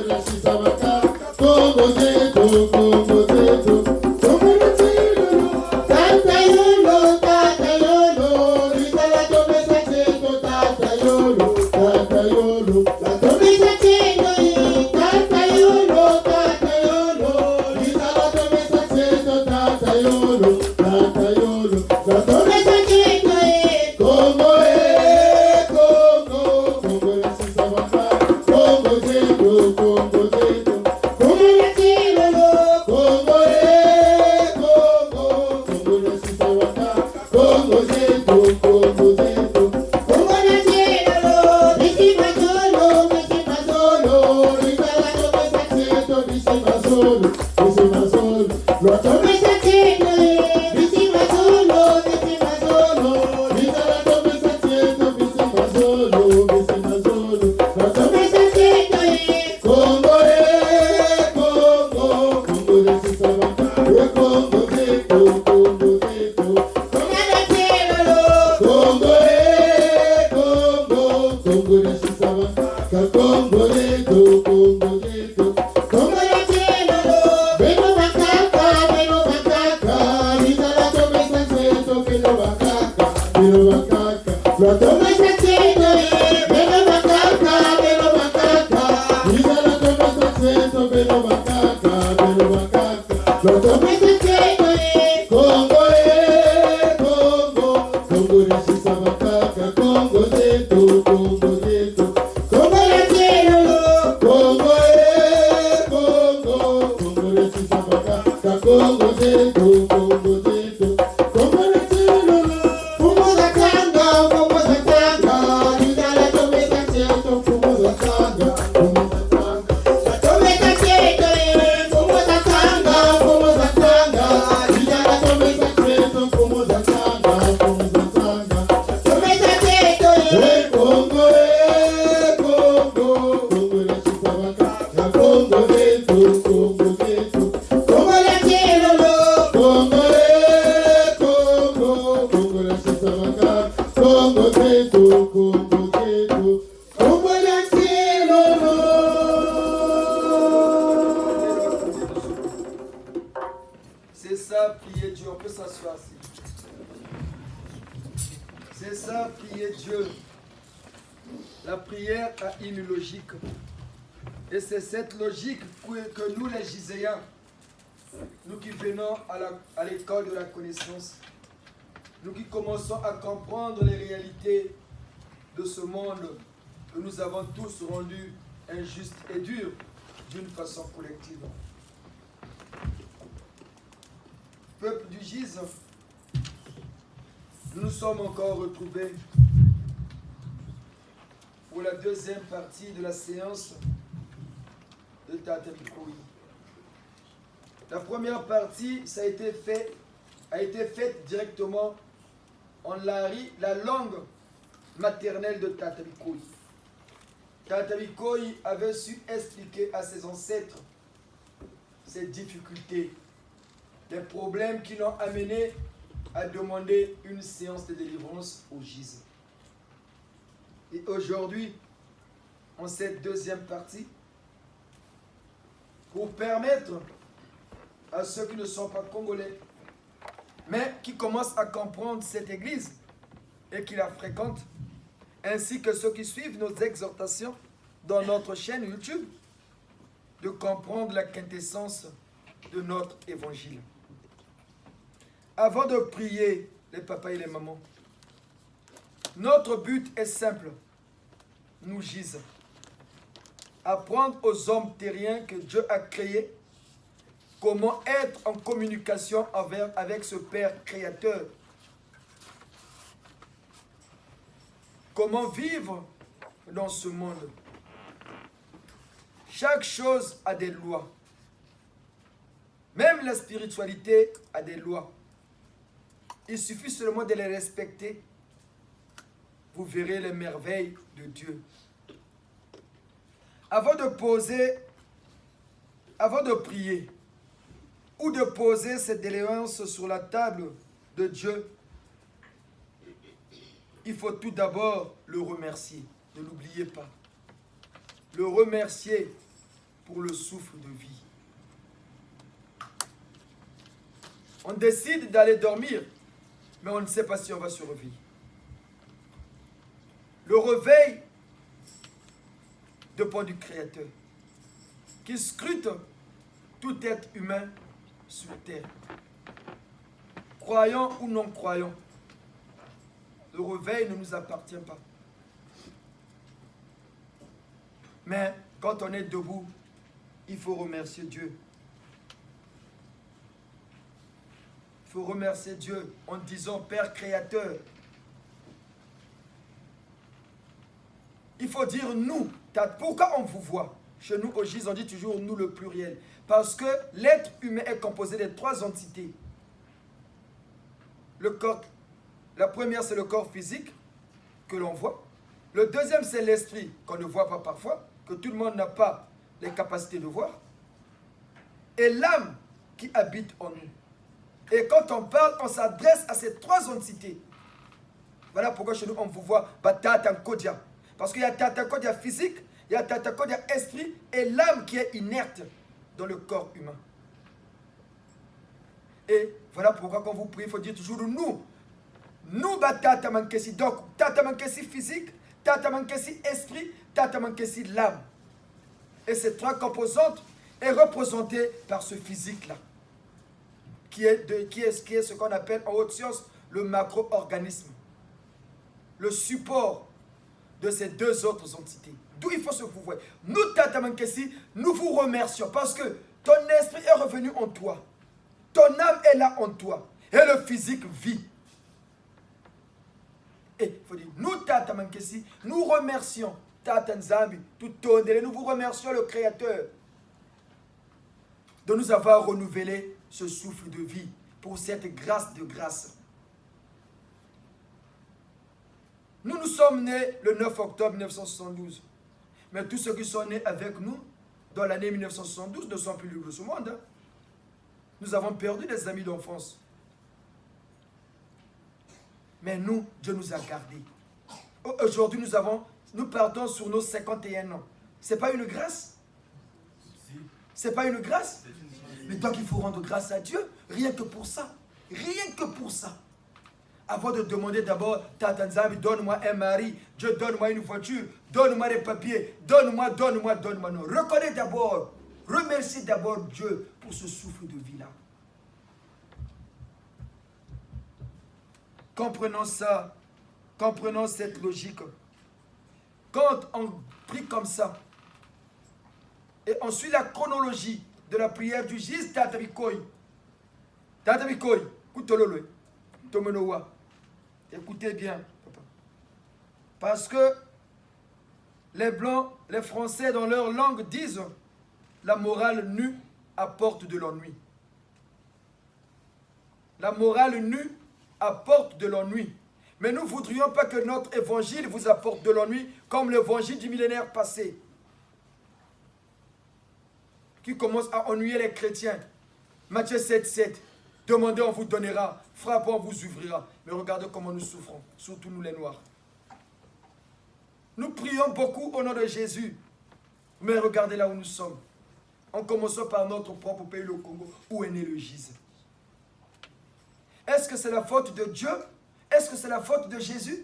la sisa macaca, Congo zeto, Congo la twinulo, Tata yulu, Luisa la tome sansieto, Tata yulu, la tome sansieto y Tata yulu, Luisa la tome sansieto, Tata yulu, la tome sansieto y Congo, la sisa macaca, Congo zeto, Congo la twinulo, Congo, la sisa macaca, Congo zeto, Congo la twinulo, Vicima solo, Luisa la tome sansieto, Vicima solo, la tome sansieto y Vicima solo, Luisa la tome sansieto, Vicima solo. C'est ça, prier Dieu. On peut s'asseoir ici. C'est ça, prier Dieu. La prière a une logique. Et c'est cette logique que nous, les Giséens, nous qui venons à l'école de la connaissance, nous qui commençons à comprendre les réalités de ce monde que nous avons tous rendu injuste et dur d'une façon collective. Peuple du Gise, nous nous sommes encore retrouvés pour la deuxième partie de la séance de Tatabikoui. La première partie, ça a été faite directement en la langue maternelle de Tatabikoui. Tatabikoui avait su expliquer à ses ancêtres ses difficultés, les problèmes qui l'ont amené à demander une séance de délivrance au Gise. Et aujourd'hui, en cette deuxième partie, pour permettre à ceux qui ne sont pas congolais, mais qui commencent à comprendre cette église et qui la fréquentent, ainsi que ceux qui suivent nos exhortations dans notre chaîne YouTube, de comprendre la quintessence de notre évangile. Avant de prier les papas et les mamans, notre but est simple, nous Gise. Apprendre aux hommes terriens que Dieu a créés comment être en communication avec ce Père créateur. Comment vivre dans ce monde. Chaque chose a des lois. Même la spiritualité a des lois. Il suffit seulement de les respecter. Vous verrez les merveilles de Dieu. Avant de prier, ou de poser cette délivrance sur la table de Dieu, il faut tout d'abord le remercier. Ne l'oubliez pas. Le remercier pour le souffle de vie. On décide d'aller dormir, mais on ne sait pas si on va survivre. Le réveil dépend du Créateur, qui scrute tout être humain sur terre. Croyant ou non croyant, le réveil ne nous appartient pas. Mais quand on est debout, il faut remercier Dieu. Il faut remercier Dieu en disant Père Créateur. Il faut dire nous. Pourquoi on vous voit? Chez nous, au Gise, on dit toujours nous le pluriel. Parce que l'être humain est composé de 3 entités. Le corps, la première, c'est le corps physique que l'on voit. Le deuxième, c'est l'esprit qu'on ne voit pas parfois, que tout le monde n'a pas les capacités de voir. Et l'âme qui habite en nous. Et quand on parle, on s'adresse à ces 3 entités. Voilà pourquoi chez nous, on vous voit Tata Kodia. Parce qu'il y a Tata Kodia physique, il y a Tata Kodia esprit et l'âme qui est inerte dans le corps humain. Et voilà pourquoi quand vous priez, il faut dire toujours nous. Nous, tata mankesi. Donc, tata mankesi physique, tata mankesi esprit, tata mankesi l'âme. Et ces trois composantes est représentée par ce physique-là, qui est ce qu'on appelle en haute science le macro-organisme, le support de ces deux autres entités. D'où il faut se vouer. Nous, Tata Mankesi, nous vous remercions parce que ton esprit est revenu en toi. Ton âme est là en toi. Et le physique vit. Et il faut dire, nous, Tata Mankesi, nous remercions Tata Nzambi, tout tonnerre, nous vous remercions le Créateur de nous avoir renouvelé ce souffle de vie pour cette grâce de grâce. Nous sommes nés le 9 octobre 1972. Mais tous ceux qui sont nés avec nous dans l'année 1972 ne sont plus libres de ce monde. Hein. Nous avons perdu des amis d'enfance. Mais nous, Dieu nous a gardés. Aujourd'hui, nous partons sur nos 51 ans. Ce n'est pas une grâce? Ce n'est pas une grâce? Mais donc il faut rendre grâce à Dieu, rien que pour ça. Rien que pour ça. Avant de demander d'abord, Tata Nzambi, donne-moi un mari, Dieu donne-moi une voiture, donne-moi des papiers, donne-moi. Non, reconnais d'abord, remercie d'abord Dieu pour ce souffle de vie-là. Comprenons ça, comprenons cette logique. Quand on prie comme ça, et on suit la chronologie de la prière du Jésus, Tata Bikoy, Koutololo, Tomenowa. Écoutez bien, papa. Parce que les Blancs, les Français, dans leur langue, disent la morale nue apporte de l'ennui. La morale nue apporte de l'ennui. Mais nous ne voudrions pas que notre évangile vous apporte de l'ennui comme l'évangile du millénaire passé, qui commence à ennuyer les chrétiens. Matthieu 7,7. Demandez, on vous donnera. Frappez, on vous ouvrira. Mais regardez comment nous souffrons, surtout nous les Noirs. Nous prions beaucoup au nom de Jésus. Mais regardez là où nous sommes. En commençant par notre propre pays, le Congo, où est né le Jésus. Est-ce que c'est la faute de Dieu? Est-ce que c'est la faute de Jésus?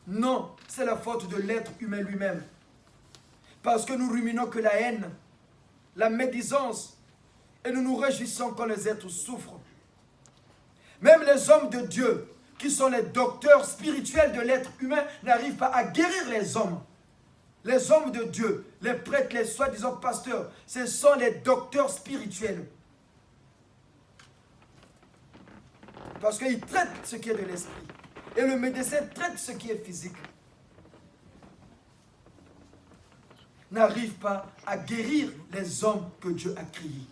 Non, c'est la faute de l'être humain lui-même. Parce que nous ruminons que la haine, la médisance, et nous nous réjouissons quand les êtres souffrent. Même les hommes de Dieu, qui sont les docteurs spirituels de l'être humain, n'arrivent pas à guérir les hommes. Les hommes de Dieu, les prêtres, les soi-disant pasteurs, ce sont les docteurs spirituels. Parce qu'ils traitent ce qui est de l'esprit. Et le médecin traite ce qui est physique. N'arrive pas à guérir les hommes que Dieu a créés.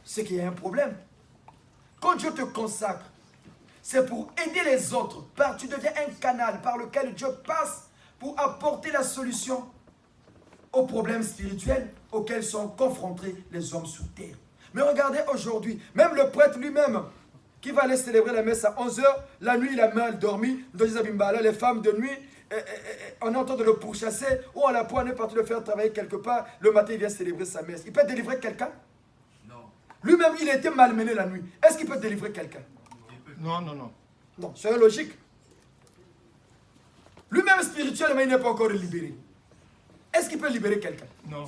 C'est qu'il y a un problème. Quand Dieu te consacre, c'est pour aider les autres. Tu deviens un canal par lequel Dieu passe pour apporter la solution aux problèmes spirituels auxquels sont confrontés les hommes sur terre. Mais regardez aujourd'hui, même le prêtre lui-même, qui va aller célébrer la messe à 11h, la nuit il a mal dormi, les femmes de nuit, on est en train de le pourchasser, ou on l'a poigné parti le faire travailler quelque part, le matin il vient célébrer sa messe. Il peut délivrer quelqu'un? Non. Lui-même il a été malmené la nuit. Est-ce qu'il peut délivrer quelqu'un? Non. Non, c'est logique. Lui-même spirituellement il n'est pas encore libéré. Est-ce qu'il peut libérer quelqu'un? Non.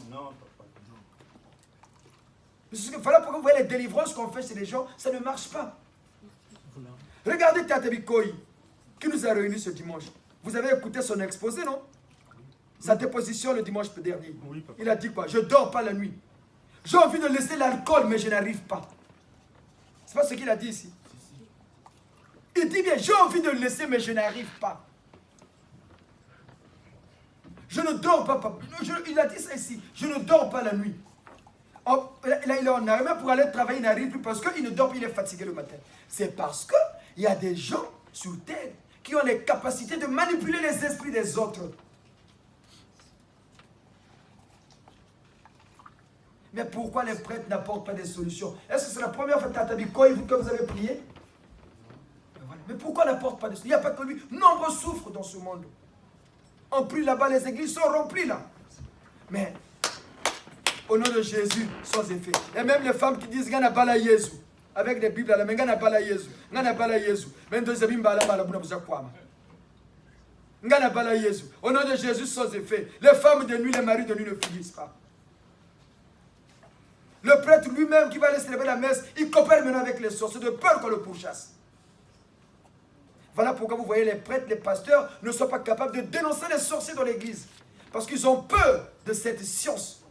Voilà pourquoi vous voyez les délivrances qu'on fait chez les gens, ça ne marche pas. Regardez Tata Bikoy, qui nous a réunis ce dimanche. Vous avez écouté son exposé, non? Sa déposition le dimanche dernier. Oui, papa. Il a dit quoi? Je ne dors pas la nuit. J'ai envie de laisser l'alcool, mais je n'arrive pas. C'est pas ce qu'il a dit ici. Il dit bien, j'ai envie de le laisser, mais je n'arrive pas. Je ne dors pas, papa. Il a dit ça ici. Je ne dors pas la nuit. Là, il est en arrêt, même pour aller travailler, il n'arrive plus parce qu'il ne dort pas, il est fatigué le matin. C'est parce qu'il y a des gens sur terre qui ont les capacités de manipuler les esprits des autres. Mais pourquoi les prêtres n'apportent pas des solutions? Est-ce que c'est la première fois Tata Bikoy que vous avez prié? Mais pourquoi n'apporte pas de solutions? Il n'y a pas que lui. Nombreux souffrent dans ce monde. On prie là-bas, les églises sont remplies là. Mais au nom de Jésus, sans effet. Et même les femmes qui disent Gana bala Jésus, avec des Bibles à la main, Gana bala Jésus, Gana bala Jésus. Même deuxième bala bala buna buza kwama. Gana bala Jésus. Au nom de Jésus, sans effet. Les femmes de nuit, les maris de nuit ne finissent pas. Le prêtre lui-même qui va aller célébrer la messe, il coopère maintenant avec les sorciers de peur qu'on le pourchasse. Voilà pourquoi vous voyez les prêtres, les pasteurs ne sont pas capables de dénoncer les sorciers dans l'église. Parce qu'ils ont peur de cette science.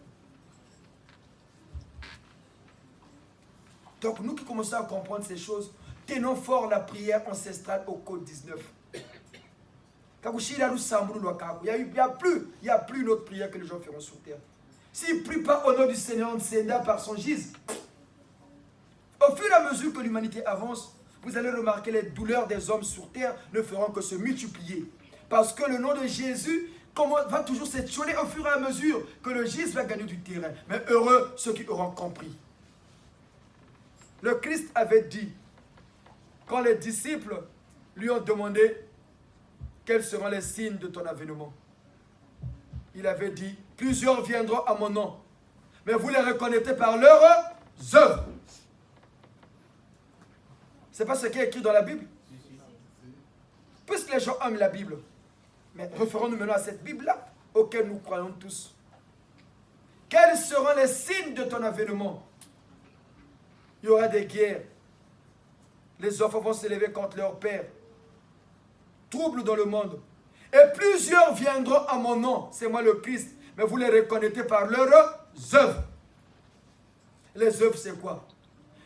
Donc nous qui commençons à comprendre ces choses, tenons fort la prière ancestrale au code 19. Il n'y a plus une autre prière que les gens feront sur terre. S'ils ne prient pas au nom du Seigneur, Nsenda par son gise, au fur et à mesure que l'humanité avance, vous allez remarquer les douleurs des hommes sur terre ne feront que se multiplier. Parce que le nom de Jésus va toujours s'étioler au fur et à mesure que le gise va gagner du terrain. Mais heureux ceux qui auront compris. Le Christ avait dit, quand les disciples lui ont demandé quels seront les signes de ton avènement, il avait dit, plusieurs viendront à mon nom, mais vous les reconnaîtrez par leurs œuvres. Ce n'est pas ce qui est écrit dans la Bible. Puisque les gens aiment la Bible, mais référons-nous maintenant à cette Bible-là, auquel nous croyons tous. Quels seront les signes de ton avènement? Il y aura des guerres. Les enfants vont s'élever contre leur père. Troubles dans le monde. Et plusieurs viendront à mon nom. C'est moi le Christ. Mais vous les reconnaîtrez par leurs œuvres. Les œuvres, c'est quoi?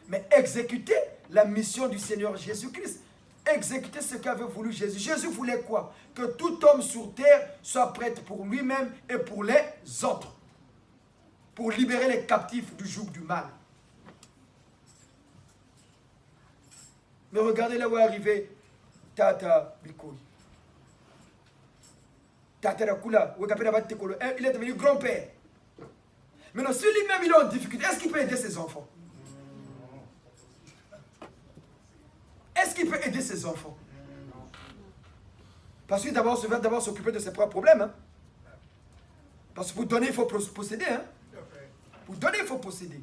Mais exécuter la mission du Seigneur Jésus-Christ. Exécuter ce qu'avait voulu Jésus. Jésus voulait quoi? Que tout homme sur terre soit prêtre pour lui-même et pour les autres. Pour libérer les captifs du joug du mal. Mais regardez là où est arrivé Tata Bikoui. Tata Rakula, il est devenu grand-père. Maintenant, si lui-même il est en difficulté, est-ce qu'il peut aider ses enfants? Est-ce qu'il peut aider ses enfants? Parce qu'il d'abord s'occuper de ses propres problèmes. Hein? Parce que pour donner, il faut posséder. Hein? Pour donner, il faut posséder.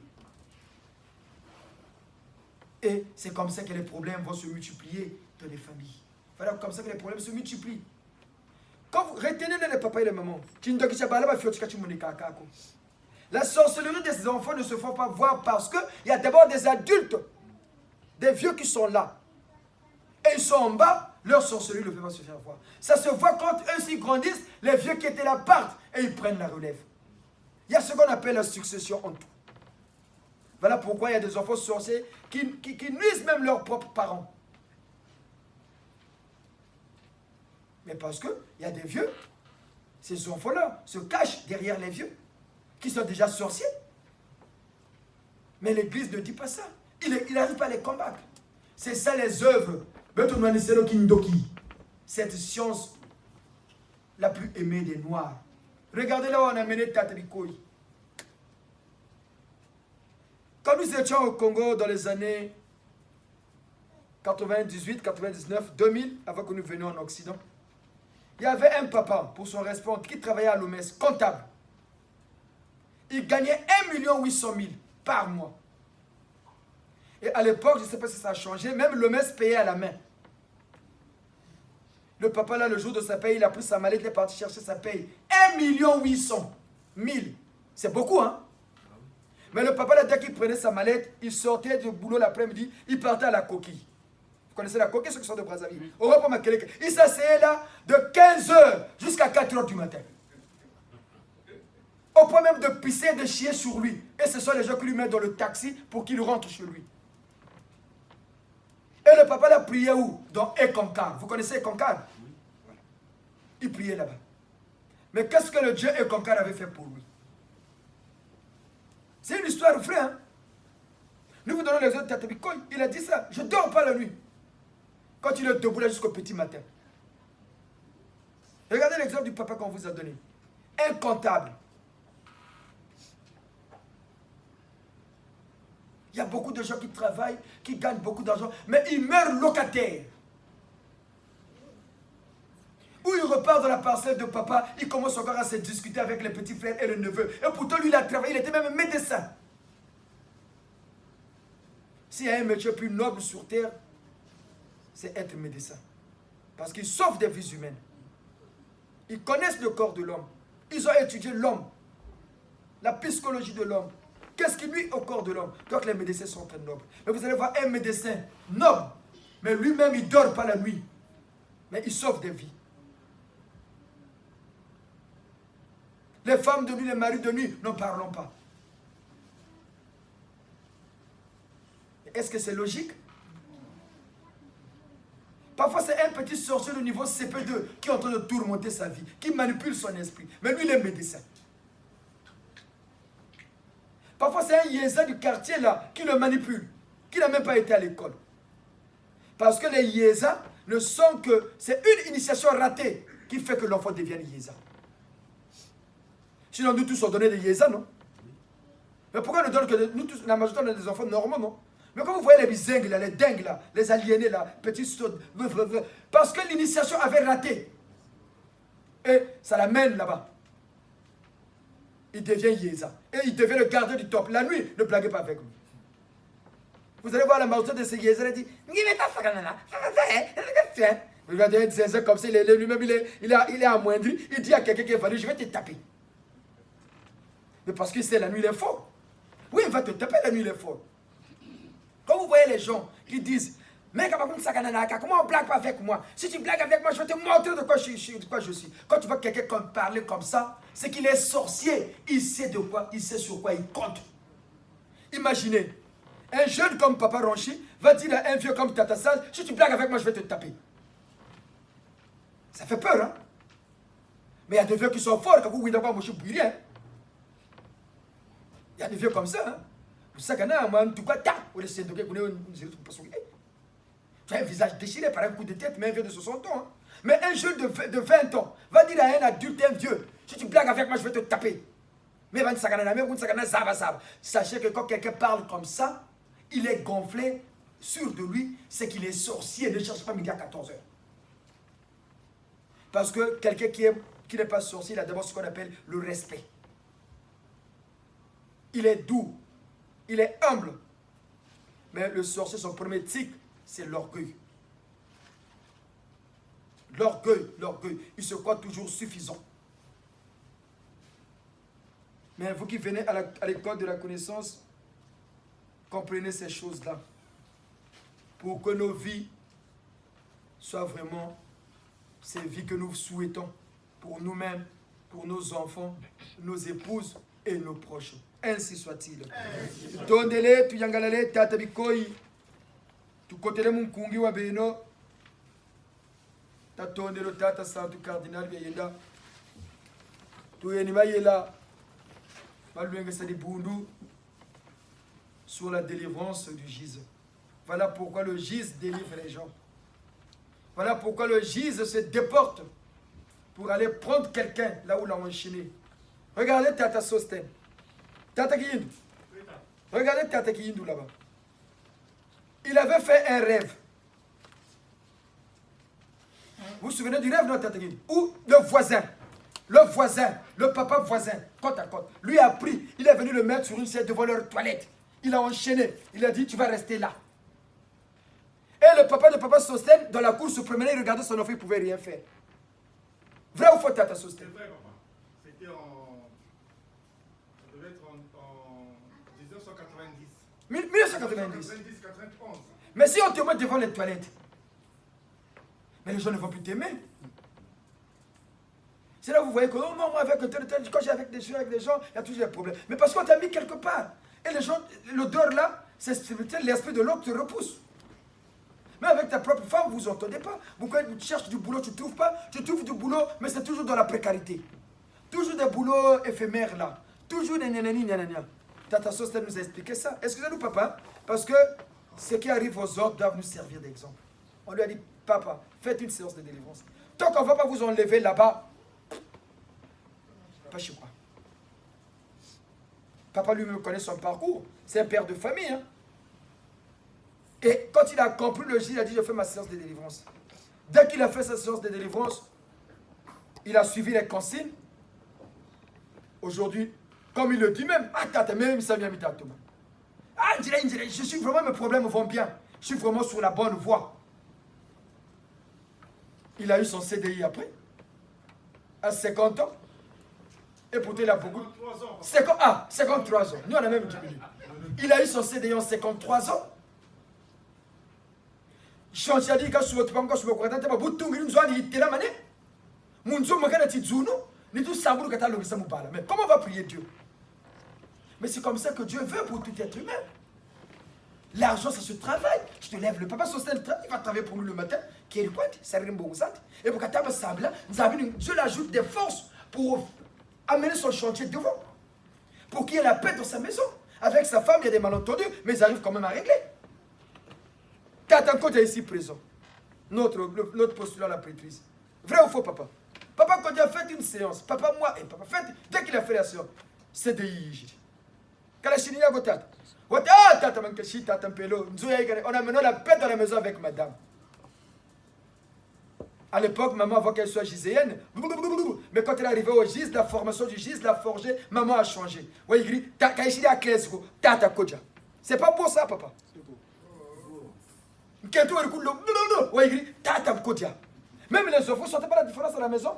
Et c'est comme ça que les problèmes vont se multiplier dans les familles. Voilà comme ça que les problèmes se multiplient. Quand vous retenez les papas et les mamans, la sorcellerie de ces enfants ne se font pas voir parce qu'il y a d'abord des adultes, des vieux qui sont là. Et ils sont en bas, leur sorcellerie ne peut pas se faire voir. Ça se voit quand eux s'ils grandissent, les vieux qui étaient là partent et ils prennent la relève. Il y a ce qu'on appelle la succession en tout. Voilà pourquoi il y a des enfants sorciers qui nuisent même leurs propres parents. Mais parce qu'il y a des vieux, ces enfants-là se cachent derrière les vieux, qui sont déjà sorciers. Mais l'Église ne dit pas ça. Il n'arrive pas à les combattre. C'est ça les œuvres. Cette science la plus aimée des Noirs. Regardez là où on a mené Tata Bikoui. Quand nous étions au Congo dans les années 98, 99, 2000, avant que nous venions en Occident, il y avait un papa, pour son responsable, qui travaillait à l'OMS, comptable. Il gagnait 1 800 000 par mois. Et à l'époque, je ne sais pas si ça a changé, même l'OMS payait à la main. Le papa, là, le jour de sa paye, il a pris sa mallette, il est parti chercher sa paye. 1 800 000. C'est beaucoup, hein? Mais le papa, là, dès qu'il prenait sa mallette, il sortait du boulot l'après-midi, il partait à la coquille. Vous connaissez la coquille, ceux qui sont de Brazzaville? Au repas Makeleke. Il s'asseyait là de 15h jusqu'à 4h du matin. Au point même de pisser et de chier sur lui. Et ce sont les gens qui lui mettent dans le taxi pour qu'il rentre chez lui. Et le papa là priait où? Dans Ekonkar. Vous connaissez Ekonkar? Voilà. Il priait là-bas. Mais qu'est-ce que le Dieu Ekonkar avait fait pour lui? C'est une histoire vraie. Hein? Nous vous donnons l'exemple de Tata Bikoui. Il a dit ça. Je ne dors pas la nuit. Quand il est debout là jusqu'au petit matin. Regardez l'exemple du papa qu'on vous a donné. Incontable. Il y a beaucoup de gens qui travaillent, qui gagnent beaucoup d'argent, mais ils meurent locataires. Ou ils repartent dans la parcelle de papa, il commence encore à se discuter avec les petits frères et le neveu. Et pourtant, lui, il a travaillé, il était même médecin. S'il y a un métier plus noble sur terre, c'est être médecin. Parce qu'ils sauvent des vies humaines. Ils connaissent le corps de l'homme. Ils ont étudié l'homme. La psychologie de l'homme. Qu'est-ce qui nuit au corps de l'homme? Donc les médecins sont très nobles. Mais vous allez voir un médecin noble. Mais lui-même, il ne dort pas la nuit. Mais il sauve des vies. Les femmes de nuit, les maris de nuit, n'en parlons pas. Est-ce que c'est logique? Parfois, c'est un petit sorcier de niveau CP2 qui est en train de tourmenter sa vie, qui manipule son esprit. Mais lui, il est médecin. Parfois, c'est un Yéza du quartier là qui le manipule, qui n'a même pas été à l'école. Parce que les Yézas ne sont que... C'est une initiation ratée qui fait que l'enfant devienne Yéza. Sinon, nous tous on donnait des Yézas, non? Mais pourquoi nous donnons que nous tous, la majorité, on a des enfants normaux, non? Mais quand vous voyez les bizingues là, les dingues là, les aliénés là, petits sauts, parce que l'initiation avait raté. Et ça l'amène là-bas. Il devient Yéza. Et il devient le gardien du top. La nuit, ne blaguez pas avec lui. Vous allez voir la majorité de ces Yéza, il dit, regardez un zinzin comme ça, lui-même il est amoindri, il dit à quelqu'un qui est venu, je vais te taper. Mais parce que c'est la nuit, il est fort. Oui, il va te taper la nuit, il est fort. Quand vous voyez les gens qui disent, mais comment on blague pas avec moi? Si tu blagues avec moi, je vais te montrer de quoi je suis. Quand tu vois quelqu'un parler comme ça, c'est qu'il est sorcier. Il sait de quoi, il sait sur quoi il compte. Imaginez, un jeune comme Papa Ronchi va dire à un vieux comme Tata Sage, si tu blagues avec moi, je vais te taper. Ça fait peur, hein? Mais il y a des vieux qui sont forts, quand vous voyez pas mon chou rien. Il y a des vieux comme ça, hein? Tu as un visage déchiré par un coup de tête, mais un vieux de 60 ans. Hein. Mais un jeune de 20 ans va dire à un adulte, un vieux, si tu blagues avec moi, je vais te taper. Mais sachez que quand quelqu'un parle comme ça, il est gonflé, sûr de lui, c'est qu'il est sorcier. Ne cherche pas midi à 14h. Parce que quelqu'un qui n'est pas sorcier, il a d'abord ce qu'on appelle le respect. Il est doux. Il est humble. Mais le sorcier, son premier tic, c'est l'orgueil. L'orgueil. Il se croit toujours suffisant. Mais vous qui venez à l'école de la connaissance, comprenez ces choses-là. Pour que nos vies soient vraiment ces vies que nous souhaitons pour nous-mêmes, pour nos enfants, nos épouses et nos proches. Ainsi soit-il. Tondele, tu yangalale, tata bikoi. Tu kotele munkungi wa beno. Ta tondelo tata santu cardinal yenda. Tu yenima yela. Maluenge sadi bundu. Sur la délivrance du gise. Voilà pourquoi le gise délivre les gens. Voilà pourquoi le gise se déporte pour aller prendre quelqu'un là où l'on enchaîné. Regardez Tata Sosten. Tata Kiyindou. Regardez Tata Kiyindou là-bas. Il avait fait un rêve. Vous vous souvenez du rêve, non, Tata Kiyindou? Où le voisin, le papa voisin, côte à côte, lui a pris, il est venu le mettre sur une chaise devant leur toilette. Il a enchaîné. Il a dit, tu vas rester là. Et le papa de Papa Sosten, dans la cour, se promenait, il regardait son enfant, il ne pouvait rien faire. Vrai ou faux, Tata Sosten? C'est vrai, papa. C'était ça devait être en 1990. 1990. 91. Mais si on te met devant les toilettes, mais les gens ne vont plus t'aimer. C'est là que vous voyez que, oh non, moi, avec tel, quand j'ai avec des gens, il y a toujours des problèmes. Mais parce qu'on t'a mis quelque part. Et les gens, l'odeur là, c'est l'esprit de l'autre te repousse. Mais avec ta propre femme, vous n'entendez pas. Pourquoi tu cherches du boulot, tu ne trouves pas. Tu trouves du boulot, mais c'est toujours dans la précarité. Toujours des boulots éphémères là. Toujours des nanani. Tata Sosten nous a expliqué ça. Excusez-nous, papa, parce que ce qui arrive aux autres doivent nous servir d'exemple. On lui a dit, papa, faites une séance de délivrance. Tant qu'on ne va pas vous enlever là-bas, pas chez moi. Papa lui-même connaît son parcours. C'est un père de famille. Hein? Et quand il a compris le gis, il a dit, je fais ma séance de délivrance. Dès qu'il a fait sa séance de délivrance, Il a suivi les consignes. Aujourd'hui, comme il le dit même, je suis vraiment, mes problèmes vont bien. Je suis vraiment sur la bonne voie. Il a eu son CDI après, à 50 ans. Et pourtant, il a beaucoup. 53 ans. Nous, on a même diminué. Il a eu son CDI en 53 ans. Chantier dit que je suis pas encore sur le courant. Tu vas vous tout nous avons dit la manière. Munzo magana tizuno, ni tout sabou kata lo samu bala. Mais comment on va prier Dieu? Mais c'est comme ça que Dieu veut pour tout être humain. L'argent, ça se travaille. Je te lève le papa social, il va travailler pour nous le matin. Qui est le point, c'est rien bon. Et pour qu'à sable, Dieu l'ajoute des forces pour amener son chantier devant. Pour qu'il y ait la paix dans sa maison. Avec sa femme, il y a des malentendus, mais ils arrivent quand même à régler. Tata Kodia est ici présent. Notre postulat, la prêtrise. Vrai ou faux, papa? Papa Kodia a fait une séance. Papa, moi, et papa, fait, dès qu'il a fait la séance, c'est de Yiji. Quand la Chine a goûté, on a mené la paix dans la maison avec madame. À l'époque, maman, avant qu'elle soit giséenne, mais quand elle est arrivée au gis, la formation du gis l'a forgé, maman a changé. C'est pas beau ça, papa. Même les enfants ne sentent pas la différence à la maison.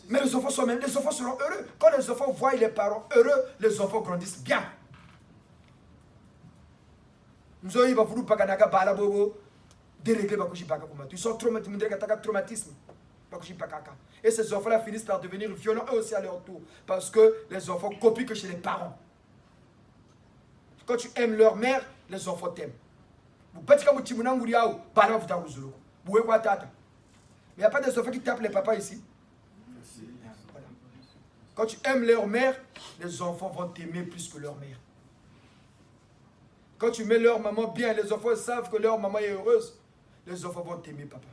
Mais les enfants seront heureux. Quand les enfants voient les parents heureux, les enfants grandissent bien. Ils sont traumatisme. Et ces enfants-là finissent par devenir violents eux aussi à leur tour. Parce que les enfants copient que chez les parents. Quand tu aimes leur mère, les enfants t'aiment. Mais il n'y a pas des enfants qui tapent les papas ici. Voilà. Quand tu aimes leur mère, les enfants vont t'aimer plus que leur mère. Quand tu mets leur maman bien, les enfants savent que leur maman est heureuse. Les enfants vont t'aimer, papa.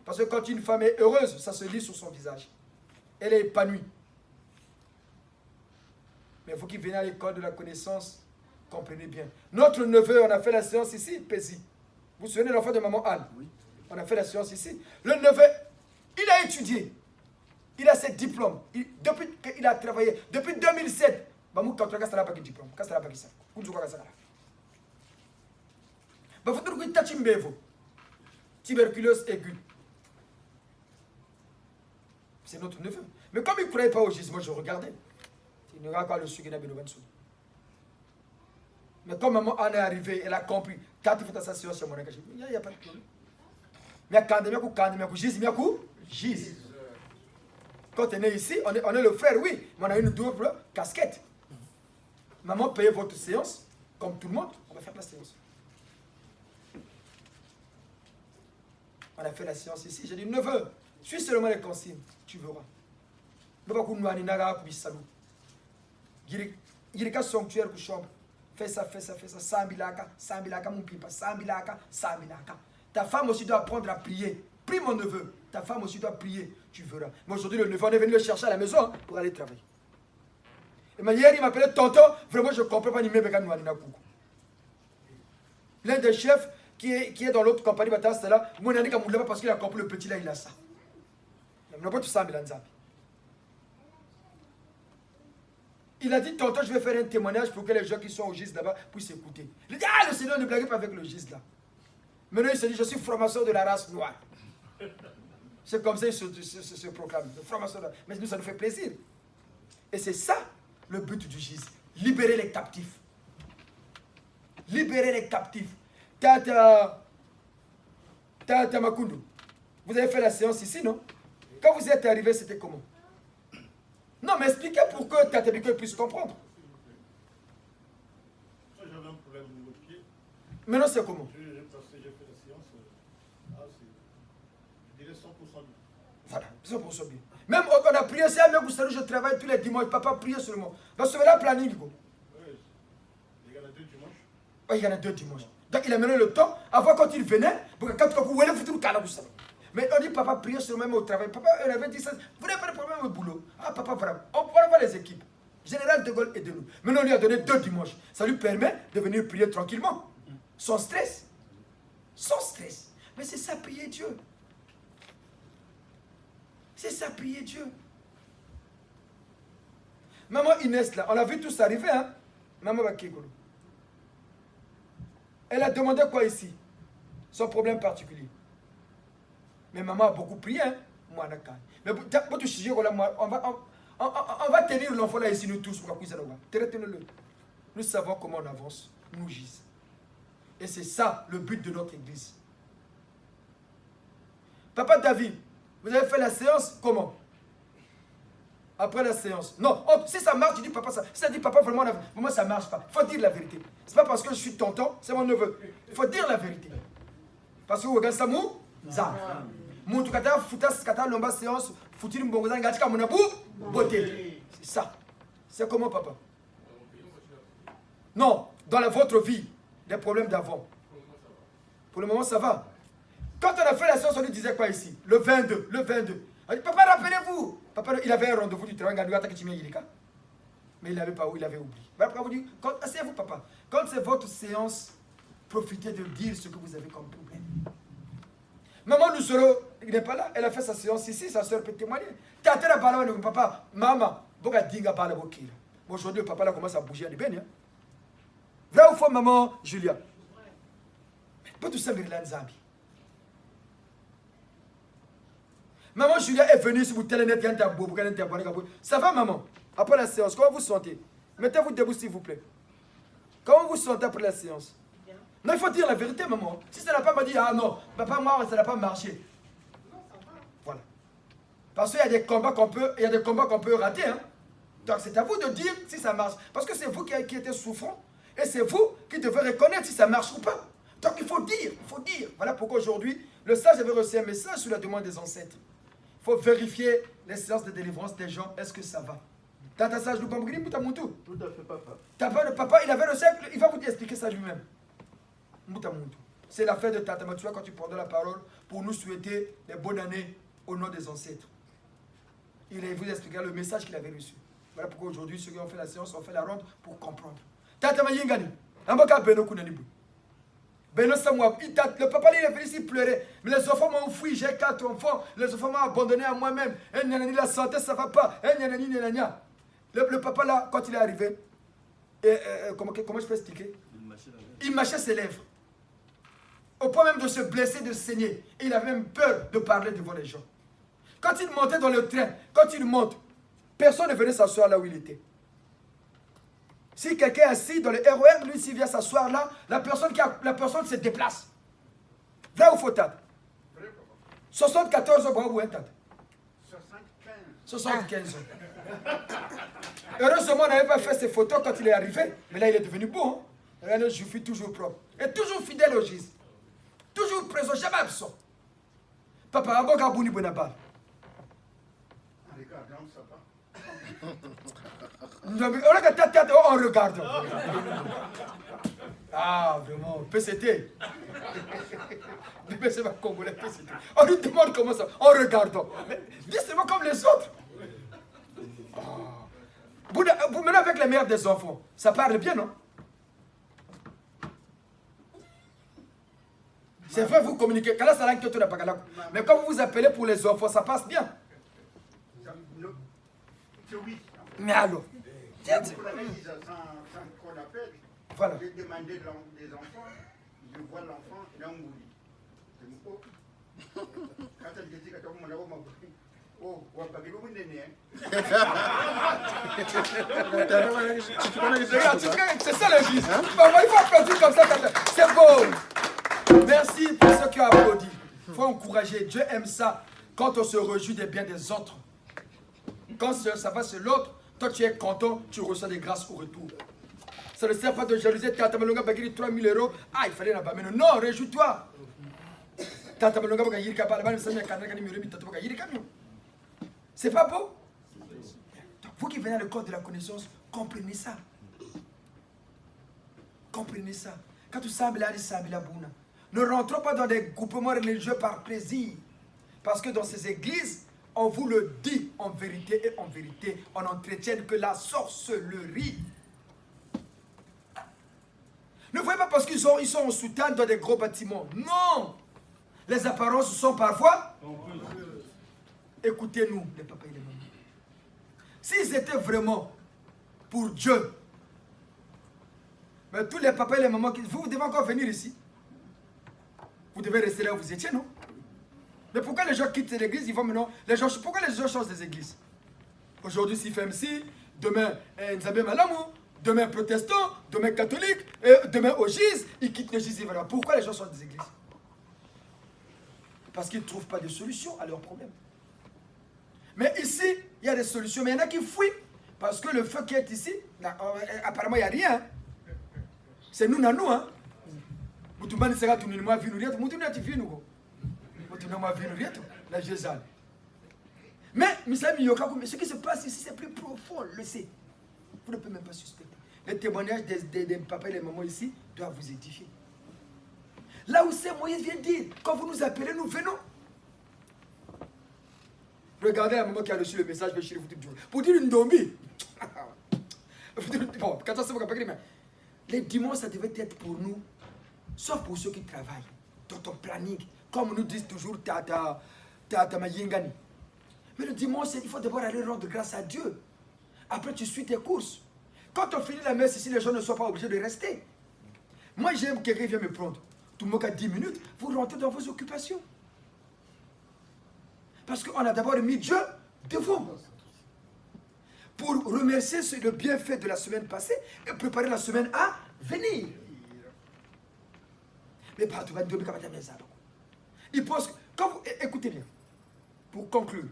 Parce que quand une femme est heureuse, ça se lit sur son visage. Elle est épanouie. Mais vous qui venez à l'école de la connaissance, comprenez bien. Notre neveu, on a fait la séance ici, Pézi. Vous vous souvenez de l'enfant de maman Anne? Oui. On a fait la séance ici. Le neveu, il a étudié. Il a ses diplômes. Depuis qu'il a travaillé, depuis 2007, tuberculose aiguë. C'est notre neveu. Mais comme il ne croyait pas au Jésus, moi je regardais. Il n'y aura pas le sujet de mais comme maman Anne est arrivée, elle a compris. Quand tu fais ta séance, il n'y a pas de problème. Mais quand Jésus. Quand tu es né ici, on est le frère, oui, mais on a une double casquette. Maman, payez votre séance, comme tout le monde, on va faire la séance. On a fait la séance ici. J'ai dit, neveu, suis seulement les consignes, tu verras. Ne pas qu'on nous aninaga pour salou. Il y a un sanctuaire pour chambre. Fais ça. Sambilaka, mon pipa, sambilaka. Ta femme aussi doit apprendre à prier. Prie mon neveu. Ta femme aussi doit prier. Tu verras. Mais aujourd'hui, le neveu, on est venu le chercher à la maison pour aller travailler. Et hier, il m'appelait tonton. Vraiment, je ne comprends pas ni même l'un des chefs qui est dans l'autre compagnie, c'est là. Moi, je n'ai pas parce qu'il a compris le petit là, il a ça. Il a dit, tonton, je vais faire un témoignage pour que les gens qui sont au GIS là-bas puissent écouter. Il a dit, le Seigneur ne blague pas avec le GIS là. Maintenant, il se dit, je suis franc-maçon de la race noire. C'est comme ça qu'il se proclame. Le franc-maçon. Mais nous, ça nous fait plaisir. Et c'est ça le but du GIS. Libérer les captifs. Libérer les captifs. Tata Makundu, vous avez fait la séance ici, non? Quand vous êtes arrivé, c'était comment? Non, mais expliquez pour que Tata Biko puisse comprendre. J'avais un problème au niveau de pied. Maintenant, c'est comment? J'ai fait la séance. Je dirais 100% bien. Voilà, 100% bien. Même on a prié, c'est avec vous, je travaille tous les dimanches. Papa, priez seulement. Parce que c'est là le planning. Oui, il y en a 2 dimanches. Oui, il y en a 2 dimanches. Donc il a mené le temps, avant quand il venait, mais on dit papa priez seulement même au travail. Papa on avait dit ça, vous n'avez pas de problème au boulot. Ah papa vraiment, on va voir les équipes. Général de Gaulle et de nous. Maintenant on lui a donné 2 dimanches. Ça lui permet de venir prier tranquillement. Sans stress. Sans stress. Mais c'est ça prier Dieu. C'est ça, prier Dieu. Maman Inès, là, on l'a vu tous arriver, hein? Maman Bakekolo. Elle a demandé quoi ici? Son problème particulier. Mais maman a beaucoup prié, hein? Moi, mais pour tout sujet, on va tenir l'enfant là ici, nous tous, pour traitez-le. Nous savons comment on avance, nous gisons. Et c'est ça le but de notre église. Papa David, vous avez fait la séance comment? Après la séance. Non, si ça marche, tu dis papa ça. Si ça dit papa, vraiment ça ne marche pas. Il faut dire la vérité. Ce n'est pas parce que je suis tonton, c'est mon neveu. Il faut dire la vérité. Parce que vous regardez ça, ça. Moutou kata foutas kata lomba séance, foutir mbongoza ngatika monabu, beauté. C'est ça. C'est comment papa? Non, dans votre vie, des problèmes d'avant. Pour le moment, ça va. Quand on a fait la séance, on lui disait quoi ici? Le 22. On dit, papa, rappelez-vous. Papa, il avait un rendez-vous du travail, mais il n'avait pas où, il avait oublié. Papa vous dit, asseyez-vous, papa. Quand c'est votre séance, profitez de dire ce que vous avez comme problème. Maman Lucero, il n'est pas là, elle a fait sa séance ici, sa soeur peut témoigner. Papa, maman, aujourd'hui, le papa là commence à bouger à l'ébène. Vrai ou faux, maman Julia? Pas tout ça, Maryland Zambi. Maman Julia est venue sur vous télénet, ça va, maman? Après la séance, comment vous sentez? Mettez-vous debout, s'il vous plaît. Comment vous sentez après la séance? Non, il faut dire la vérité, maman. Si ça n'a pas dit, ah non, papa, moi, ça n'a pas marché. Voilà. Parce qu'il y a des combats qu'on peut, rater. Hein? Donc c'est à vous de dire si ça marche. Parce que c'est vous qui êtes souffrant. Et c'est vous qui devez reconnaître si ça marche ou pas. Donc il faut dire. Voilà pourquoi aujourd'hui, le sage avait reçu un message sur la demande des ancêtres. Il faut vérifier les séances de délivrance des gens. Est-ce que ça va? Tata sage, nous pas tout. Tout à fait, papa. Papa, il avait reçu, il va vous expliquer ça lui-même. C'est la fête de Tata Matua quand tu prends la parole pour nous souhaiter les bonnes années au nom des ancêtres. Il vous expliquera le message qu'il avait reçu. Voilà pourquoi aujourd'hui, ceux qui ont fait la séance ont fait la ronde pour comprendre. Tata Mayingani, Amboka Beno Kunanibu. Beno Samoa, le papa il est venu ici pleurer. Mais les enfants m'ont fui, j'ai 4 enfants. Les enfants m'ont abandonné à moi-même. La santé, ça ne va pas. Le papa là, quand il est arrivé, comment je peux expliquer? Il mâchait ses lèvres. Au point même de se blesser, de saigner. Et il avait même peur de parler devant les gens. Quand il montait dans le train, quand il monte, personne ne venait s'asseoir là où il était. Si quelqu'un est assis dans le RER, lui, s'il vient s'asseoir là, la personne se déplace. Vrai ou faux, Tata? 74 ans, bravo, Tata? 75 ans. Heureusement, on n'avait pas fait ses photos quand il est arrivé. Mais là, il est devenu beau. Hein? Regardez, je suis toujours propre. Et toujours fidèle au gis. Toujours présent, jamais absent. Papa, Aboga Bouni Bonabal. On regarde. Ah, vraiment, PCT. C'est pas congolais, PCT. On lui demande comment ça. On regarde. Dis seulement comme les autres. Vous menez avec les mères des enfants. Ça parle bien, non? C'est vrai, vous communiquez. Mais quand vous vous appelez pour les enfants, ça passe bien. Mais alors, voilà. J'ai demandé des enfants, je vois l'enfant, il a un bouli. Je me dis, oh, quand elle dit que tu as mon bouli, oh, on va pas dire que c'est ça le gis. Il faut applaudir comme ça. C'est beau. Merci pour ceux qui ont applaudi. Il faut encourager. Dieu aime ça quand on se réjouit des biens des autres. Quand ça va sur l'autre, toi tu es content, tu reçois des grâces au retour. Ça ne sert pas de jalouser. Tata Malonga Bagiri 3 000 €. Ah, il fallait là-bas. Mais non, réjouis-toi. Tata Malonga Bagiri Kapala, c'est pas beau? Donc, vous qui venez à l'école de la connaissance, comprenez ça. Comprenez ça. Quand tu sables là, ne rentrons pas dans des groupements religieux par plaisir. Parce que dans ces églises, on vous le dit en vérité et en vérité, on n'entretienne que la sorcellerie. Ne voyez pas parce qu'ils sont en soutane dans des gros bâtiments. Non! Les apparences sont parfois. Écoutez-nous, les papas et les mamans. S'ils étaient vraiment pour Dieu, mais tous les papas et les mamans, vous devez encore venir ici. Vous devez rester là où vous étiez, non? Mais pourquoi les gens quittent l'église? Ils vont maintenant. Pourquoi les gens changent des églises? Aujourd'hui, c'est FMC, demain, Nzabé Malamou, demain, protestant, demain, catholique, demain, au GIS, ils quittent le GIS. Pourquoi les gens changent des églises? Parce qu'ils ne trouvent pas de solution à leurs problèmes. Mais ici, il y a des solutions, mais il y en a qui fuient. Parce que le feu qui est ici, apparemment, il n'y a rien. C'est nous, nous, hein. Moutoumani sera tout le monde, Moutoumani la Jézanne. Mais, ce qui se passe ici, c'est plus profond, le sait. Vous ne pouvez même pas suspecter. Les témoignages des papas et des mamans ici doivent vous édifier. Là où c'est, Moïse vient dire, quand vous nous appelez, nous venons. Regardez la maman qui a reçu le message de Chiri pour dire une dombi. Bon, les dimanches, ça devait être pour nous, sauf pour ceux qui travaillent, dans ton planning. Comme nous disent toujours, Tata Mayingani. Mais le dimanche, il faut d'abord aller rendre grâce à Dieu. Après, tu suis tes courses. Quand on finit la messe ici, les gens ne sont pas obligés de rester. Moi, j'aime que quelqu'un vienne me prendre. Tout le monde a 10 minutes, vous rentrez dans vos occupations. Parce qu'on a d'abord mis Dieu devant. Pour remercier le bienfait de la semaine passée et préparer la semaine à venir. Mais pas tout le monde. Il pense que, écoutez bien, pour conclure,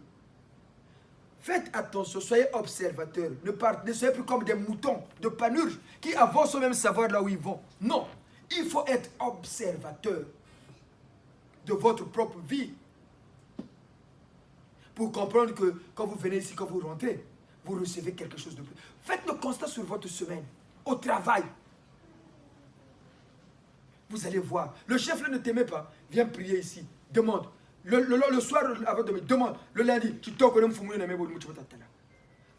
faites attention, soyez observateurs. Ne soyez plus comme des moutons de panurge qui avancent sans même savoir là où ils vont. Non, il faut être observateur de votre propre vie. Pour comprendre que quand vous venez ici, quand vous rentrez, vous recevez quelque chose de plus. Faites le constat sur votre semaine, au travail. Vous allez voir. Le chef ne t'aimait pas. Viens prier ici. Demande. Le soir, avant de me demande. Le lundi, tu t'en connais,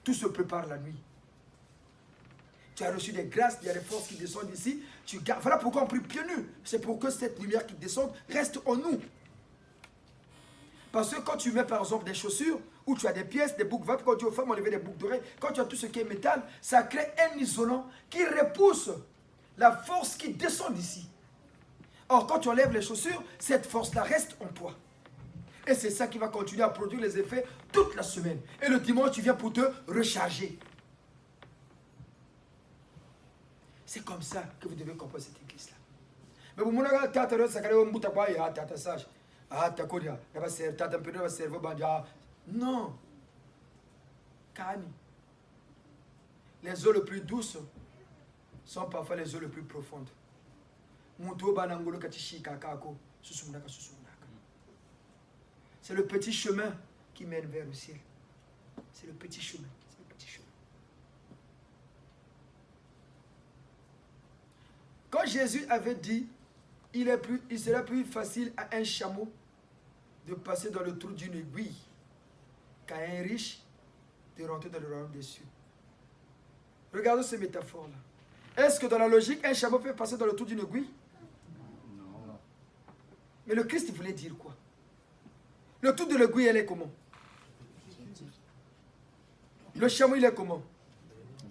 tout se prépare la nuit. Tu as reçu des grâces, il y a des forces qui descendent ici. Voilà pourquoi on prie pieds nus. C'est pour que cette lumière qui descend reste en nous. Parce que quand tu mets par exemple des chaussures, ou tu as des pièces, des boucles vapes, quand tu es aux femmes enlever des boucles d'oreilles, quand tu as tout ce qui est métal, ça crée un isolant qui repousse la force qui descend d'ici. Or, quand tu enlèves les chaussures, cette force-là reste en toi. Et c'est ça qui va continuer à produire les effets toute la semaine. Et le dimanche, tu viens pour te recharger. C'est comme ça que vous devez comprendre cette église-là. Mais vous m'avez dit, non. Kani. Les eaux les plus douces sont parfois les eaux les plus profondes. C'est le petit chemin qui mène vers le ciel. C'est le petit chemin. C'est le petit chemin. Quand Jésus avait dit, il serait plus facile à un chameau de passer dans le trou d'une aiguille qu'à un riche de rentrer dans le royaume des cieux. Regardez ces métaphores-là. Est-ce que dans la logique, un chameau peut passer dans le trou d'une aiguille? Non. Mais le Christ voulait dire quoi? Le trou de l'aiguille, elle est comment? Le chameau, il est comment?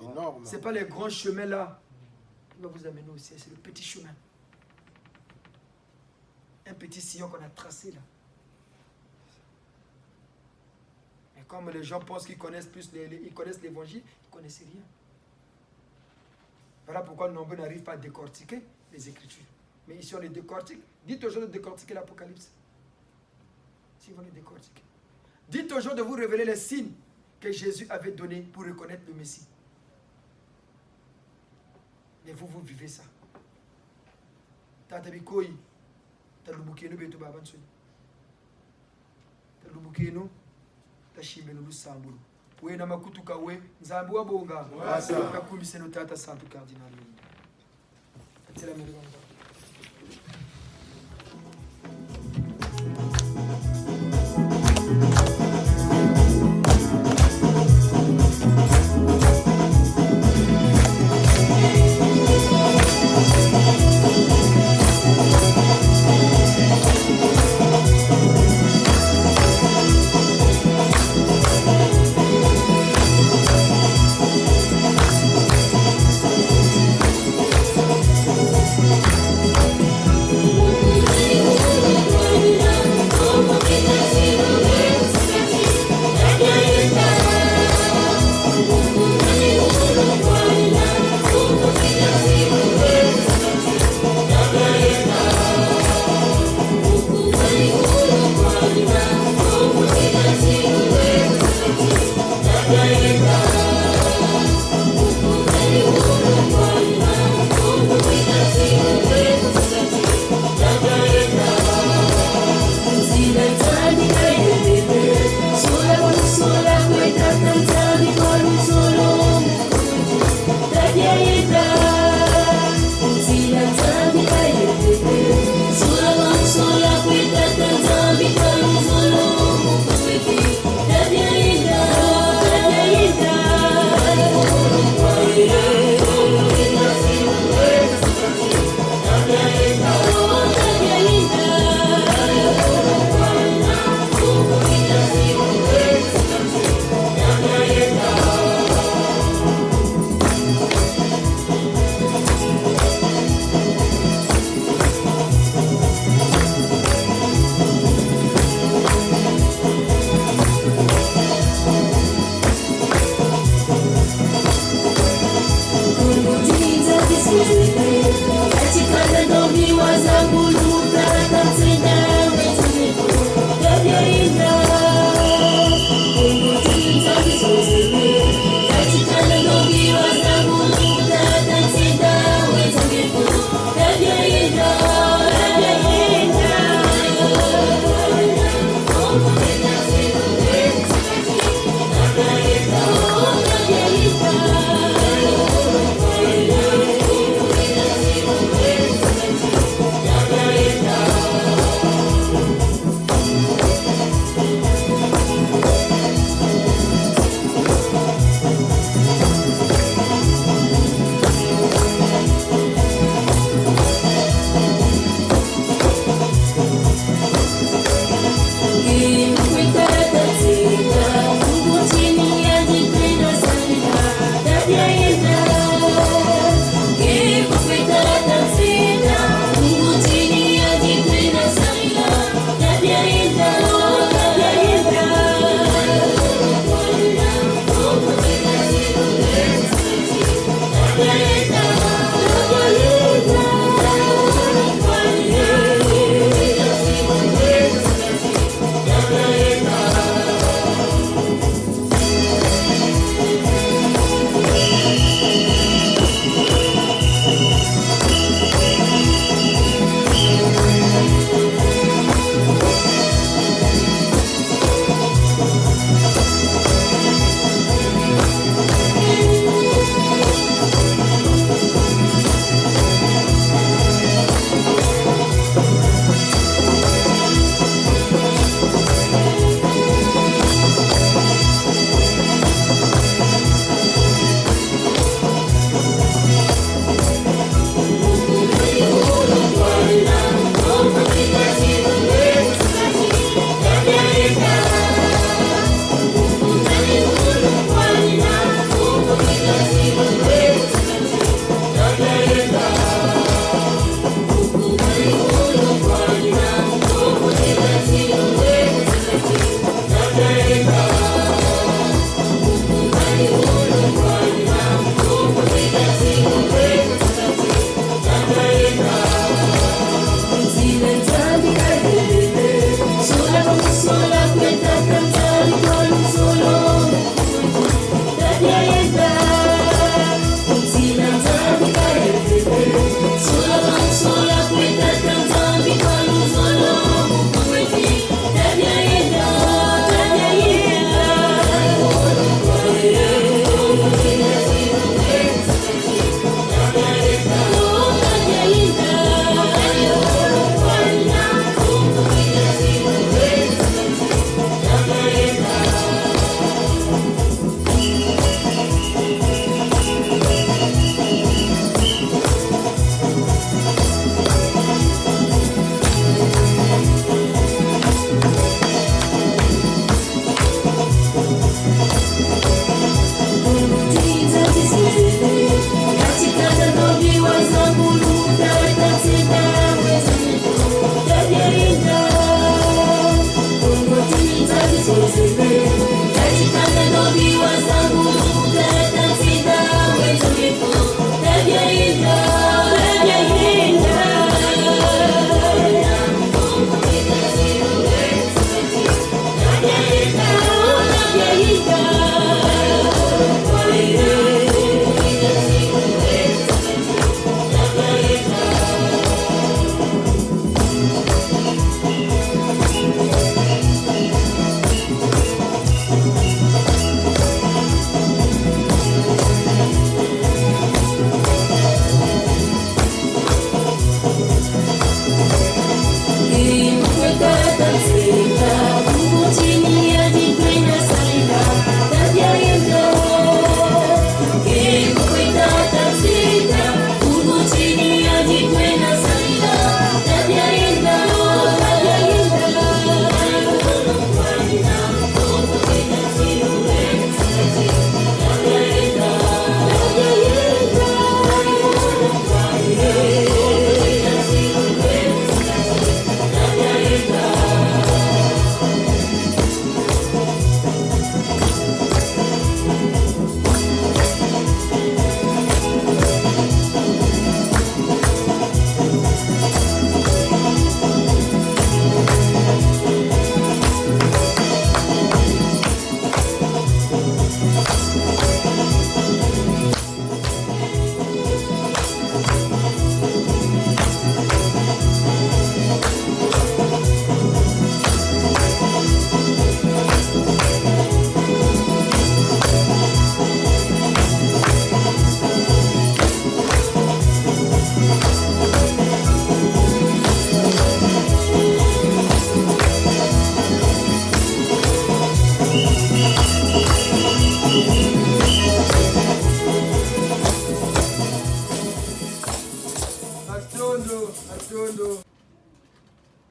Énorme. Ce n'est pas les grands chemins là qui vont vous amener au ciel, c'est le petit chemin. Un petit sillon qu'on a tracé là. Et comme les gens pensent qu'ils connaissent plus, ils connaissent l'évangile, ils ne connaissent rien. Voilà pourquoi nombreux n'arrivent pas à décortiquer les Écritures. Mais ici on les décortique. Dites aux gens de décortiquer l'Apocalypse. Si vous les décortiquez. Dites aux gens de vous révéler les signes que Jésus avait donnés pour reconnaître le Messie. Mais vous vivez ça. Tatabikoi. Talubukeno beto baban soni. Talubukeno tashimeno lusambulu. We na makutuka we nzambi wa bonga. Kakumbise no tata santu cardinal. Atela mero.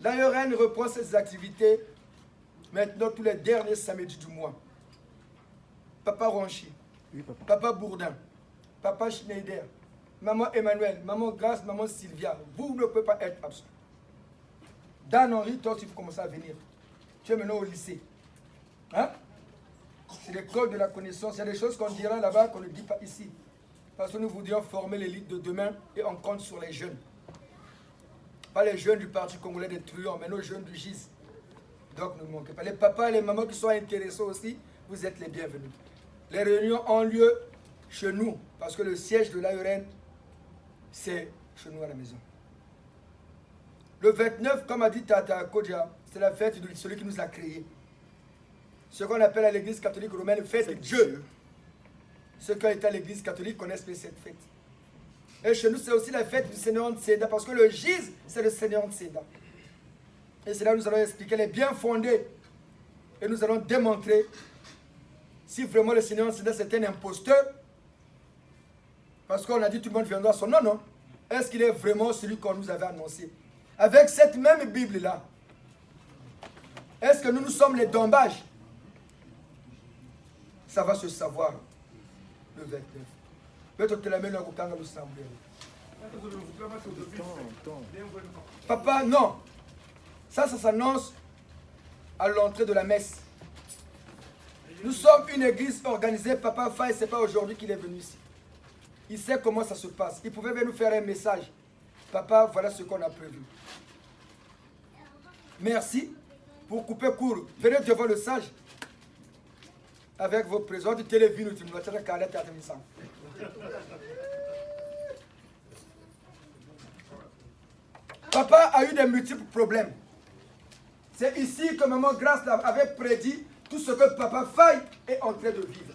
L'ARN reprend ses activités maintenant tous les derniers samedis du mois. Papa Ronchi, Oui, papa. Papa Bourdin, Papa Schneider, Maman Emmanuel, Maman Grace, Maman Sylvia, vous ne pouvez pas être absent. Dan Henri, toi, tu peux commencer à venir. Tu es maintenant au lycée. Hein? C'est l'école de la connaissance. Il y a des choses qu'on dira là-bas qu'on ne dit pas ici. Parce que nous voudrions former l'élite de demain et on compte sur les jeunes. Pas les jeunes du Parti congolais des truands, mais nos jeunes du GIS. Donc ne manquez pas. Les papas et les mamans qui sont intéressés aussi, vous êtes les bienvenus. Les réunions ont lieu chez nous, parce que le siège de l'ARN, c'est chez nous à la maison. Le 29, comme a dit Tata Kodja, c'est la fête de celui qui nous a créés. Ce qu'on appelle à l'église catholique romaine, fête de Dieu. Ceux qui ont été à l'église catholique connaissent cette fête. Et chez nous, c'est aussi la fête du Seigneur Ntsenda, parce que le GIS, c'est le Seigneur Ntsenda. Et c'est là que nous allons expliquer les bien fondés. Et nous allons démontrer si vraiment le Seigneur Ntsenda c'est un imposteur. Parce qu'on a dit tout le monde viendra à son nom, non? Est-ce qu'il est vraiment celui qu'on nous avait annoncé? Avec cette même Bible-là, est-ce que nous sommes les dombages? Ça va se savoir le 29. Peut-être que la main au Kanga nous semble. Papa, non. Ça s'annonce à l'entrée de la messe. Nous sommes une église organisée. Papa Faye, ce n'est pas aujourd'hui qu'il est venu ici. Il sait comment ça se passe. Il pouvait venir nous faire un message. Papa, voilà ce qu'on a prévu. Merci pour couper court. Venez devant le sage. Avec vos présents de télévision. Papa a eu des multiples problèmes. C'est ici que Maman Grace avait prédit tout ce que Papa Faye est en train de vivre.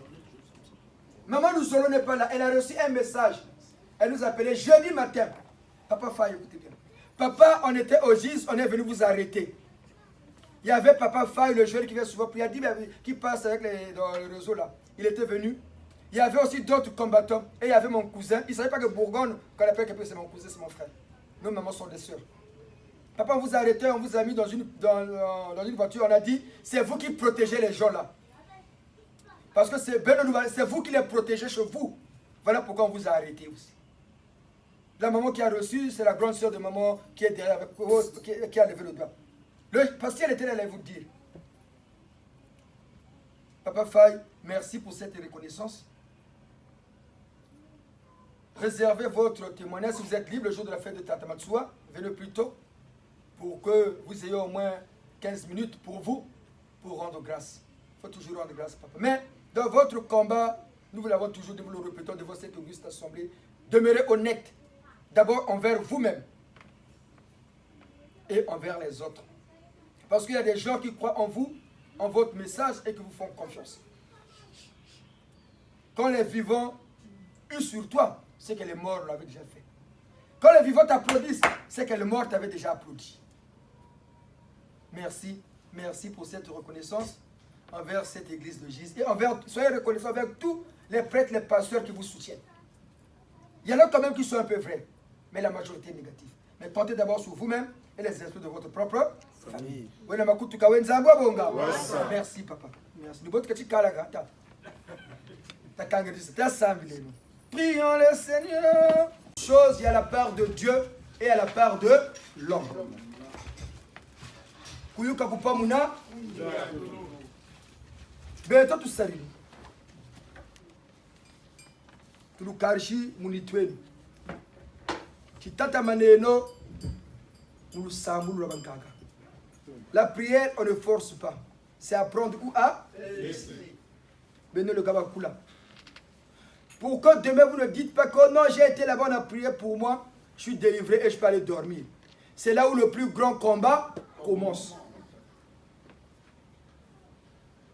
Maman Nouzolo n'est pas là. Elle a reçu un message. Elle nous appelait jeudi matin. Papa Faye, écoutez bien. Papa, on était au GIS, on est venu vous arrêter. Il y avait Papa Faye, le jeune qui vient souvent prier, qui passe avec dans le réseau là. Il était venu. Il y avait aussi d'autres combattants. Et il y avait mon cousin. Il ne savait pas que Bourgogne, quand on appelle quelqu'un, c'est mon cousin, c'est mon frère. Nos mamans sont des sœurs. Papa, on vous a arrêté, on vous a mis dans une voiture. On a dit, c'est vous qui protégez les gens là. Parce que c'est vous qui les protégez chez vous. Voilà pourquoi on vous a arrêté aussi. La maman qui a reçu, c'est la grande sœur de maman qui est derrière, qui a levé le doigt. Parce qu'elle était là, elle allait vous dire. Papa Faye, merci pour cette reconnaissance. Réservez votre témoignage si vous êtes libre le jour de la fête de Tata Matsua. Venez plus tôt pour que vous ayez au moins 15 minutes pour vous, pour rendre grâce. Il faut toujours rendre grâce, papa. Mais dans votre combat, nous vous l'avons toujours dit, nous le répétons devant cette auguste assemblée, demeurez honnête. D'abord envers vous-même et envers les autres. Parce qu'il y a des gens qui croient en vous, en votre message et qui vous font confiance. Quand les vivants huent sur toi, c'est que les morts l'avaient déjà fait. Quand les vivants t'applaudissent, c'est que les morts t'avaient déjà applaudi. Merci, merci pour cette reconnaissance envers cette église de GIS. Et soyez reconnaissants envers tous les prêtres, les pasteurs qui vous soutiennent. Il y en a quand même qui sont un peu vrais, mais la majorité est négative. Mais comptez d'abord sur vous-même et les esprits de votre propre famille. Merci, papa. Merci. Prions le Seigneur. Chose, il y a la part de Dieu et à la part de l'homme. Kuyuka kupamuna. Beto tusali. Tulukarishi munitwenu. Kitata maneno mulusamulu labankaka. La prière, on ne force pas. C'est apprendre où à laisser. Benez le gabakula. Pourquoi demain vous ne dites pas que non, j'ai été là-bas, on a prié pour moi, je suis délivré et je peux aller dormir. C'est là où le plus grand combat commence.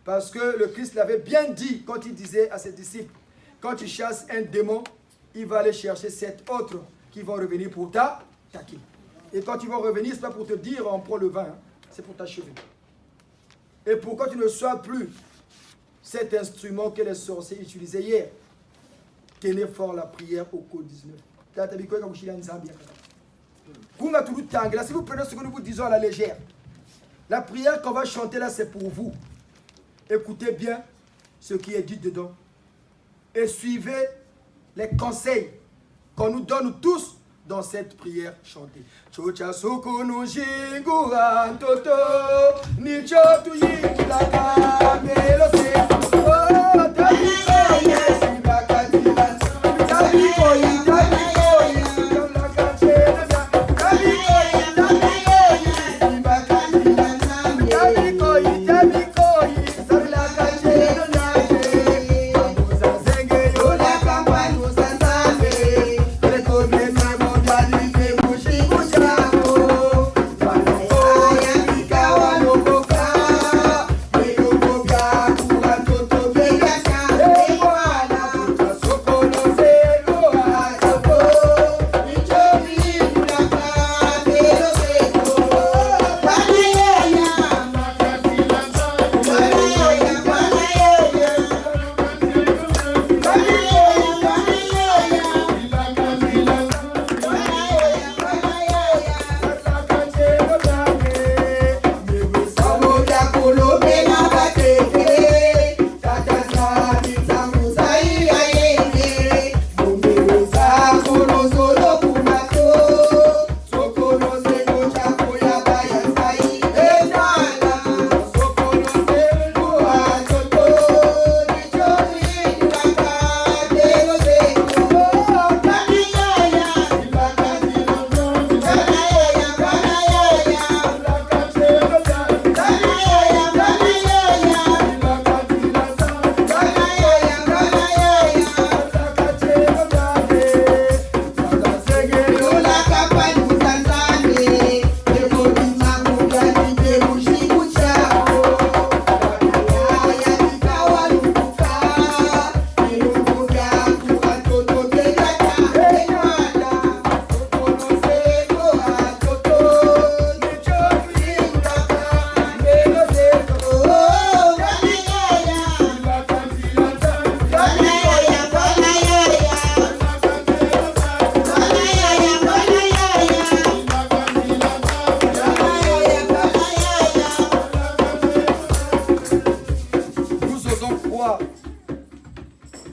Parce que le Christ l'avait bien dit quand il disait à ses disciples, quand il chasse un démon, il va aller chercher 7 autres qui vont revenir pour t'attaquer. Et quand ils vont revenir, ce n'est pas pour te dire on prend le vin, hein, c'est pour t'achever. Et pour que tu ne sois plus cet instrument que les sorciers utilisaient hier, tenez fort la prière au code 19. Si vous prenez ce que nous vous disons à la légère, la prière qu'on va chanter là, c'est pour vous. Écoutez bien ce qui est dit dedans. Et suivez les conseils qu'on nous donne tous dans cette prière chantée. Chocha soko no jingura toto ni chotu yilaka melo se oh tabi koye sibakati tabi koye la kachena tabi koye sibakati tabi koye sabla kachena amuza zenge yola kampani uzanzame ele komema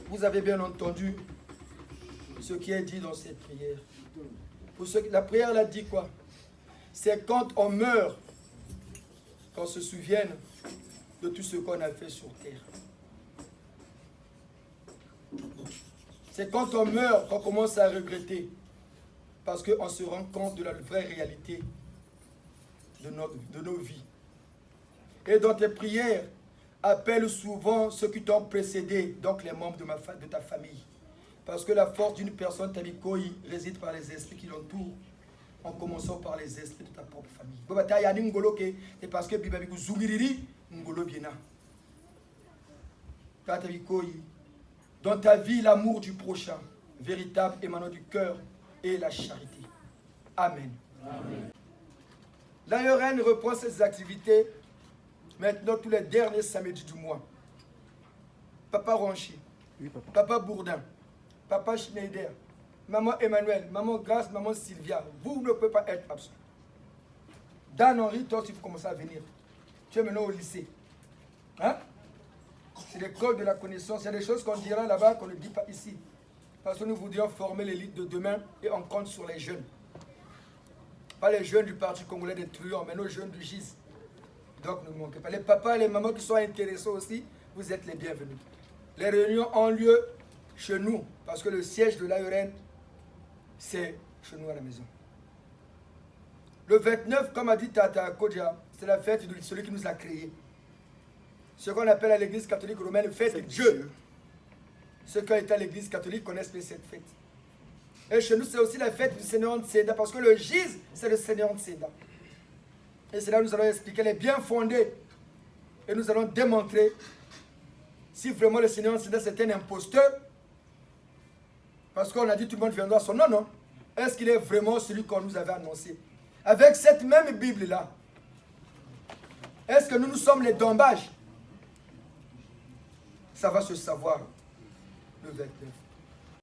Vous avez bien entendu ce qui est dit dans cette prière. Pour ceux, la prière, elle a dit quoi? C'est quand on meurt qu'on se souvienne de tout ce qu'on a fait sur terre. C'est quand on meurt qu'on commence à regretter, parce qu'on se rend compte de la vraie réalité de nos vies. Et dans tes prières, appelle souvent ceux qui t'ont précédé, donc les membres de ta famille. Parce que la force d'une personne, Tabikoï, réside par les esprits qui l'entourent, en commençant par les esprits de ta propre famille. C'est parce que Bibabikou Zougiriri, Ngolo Biena. Dans ta vie, l'amour du prochain, véritable émanant du cœur et la charité. Amen. Amen. L'ARN reprend ses activités maintenant tous les derniers samedis du mois. Papa Ronchi, oui, papa Bourdin, papa Schneider, maman Emmanuel, maman Grace, maman Sylvia, vous ne pouvez pas être absent. Dan Henri, toi tu peux commencer à venir. Tu es maintenant au lycée. Hein? C'est l'école de la connaissance. Il y a des choses qu'on dira là-bas qu'on ne dit pas ici. Parce que nous voudrions former l'élite de demain et on compte sur les jeunes. Pas les jeunes du Parti congolais des truands, mais nos jeunes du GIS. Donc ne manquez pas. Les papas et les mamans qui sont intéressés aussi, vous êtes les bienvenus. Les réunions ont lieu chez nous, parce que le siège de l'ARN, c'est chez nous à la maison. Le 29, comme a dit Tata Kodja, c'est la fête de celui qui nous a créés. Ce qu'on appelle à l'église catholique romaine, fête de Dieu. Ceux qui ont été à l'église catholique connaissent cette fête. Et chez nous, c'est aussi la fête du Seigneur Ntseda, parce que le GIS, c'est le Seigneur Ntseda. Et c'est là que nous allons expliquer les bien fondés. Et nous allons démontrer si vraiment le Seigneur Ntseda c'est un imposteur. Parce qu'on a dit tout le monde viendra à son nom, non? Est-ce qu'il est vraiment celui qu'on nous avait annoncé? Avec cette même Bible-là, est-ce que nous sommes les dombages? Ça va se savoir le 29.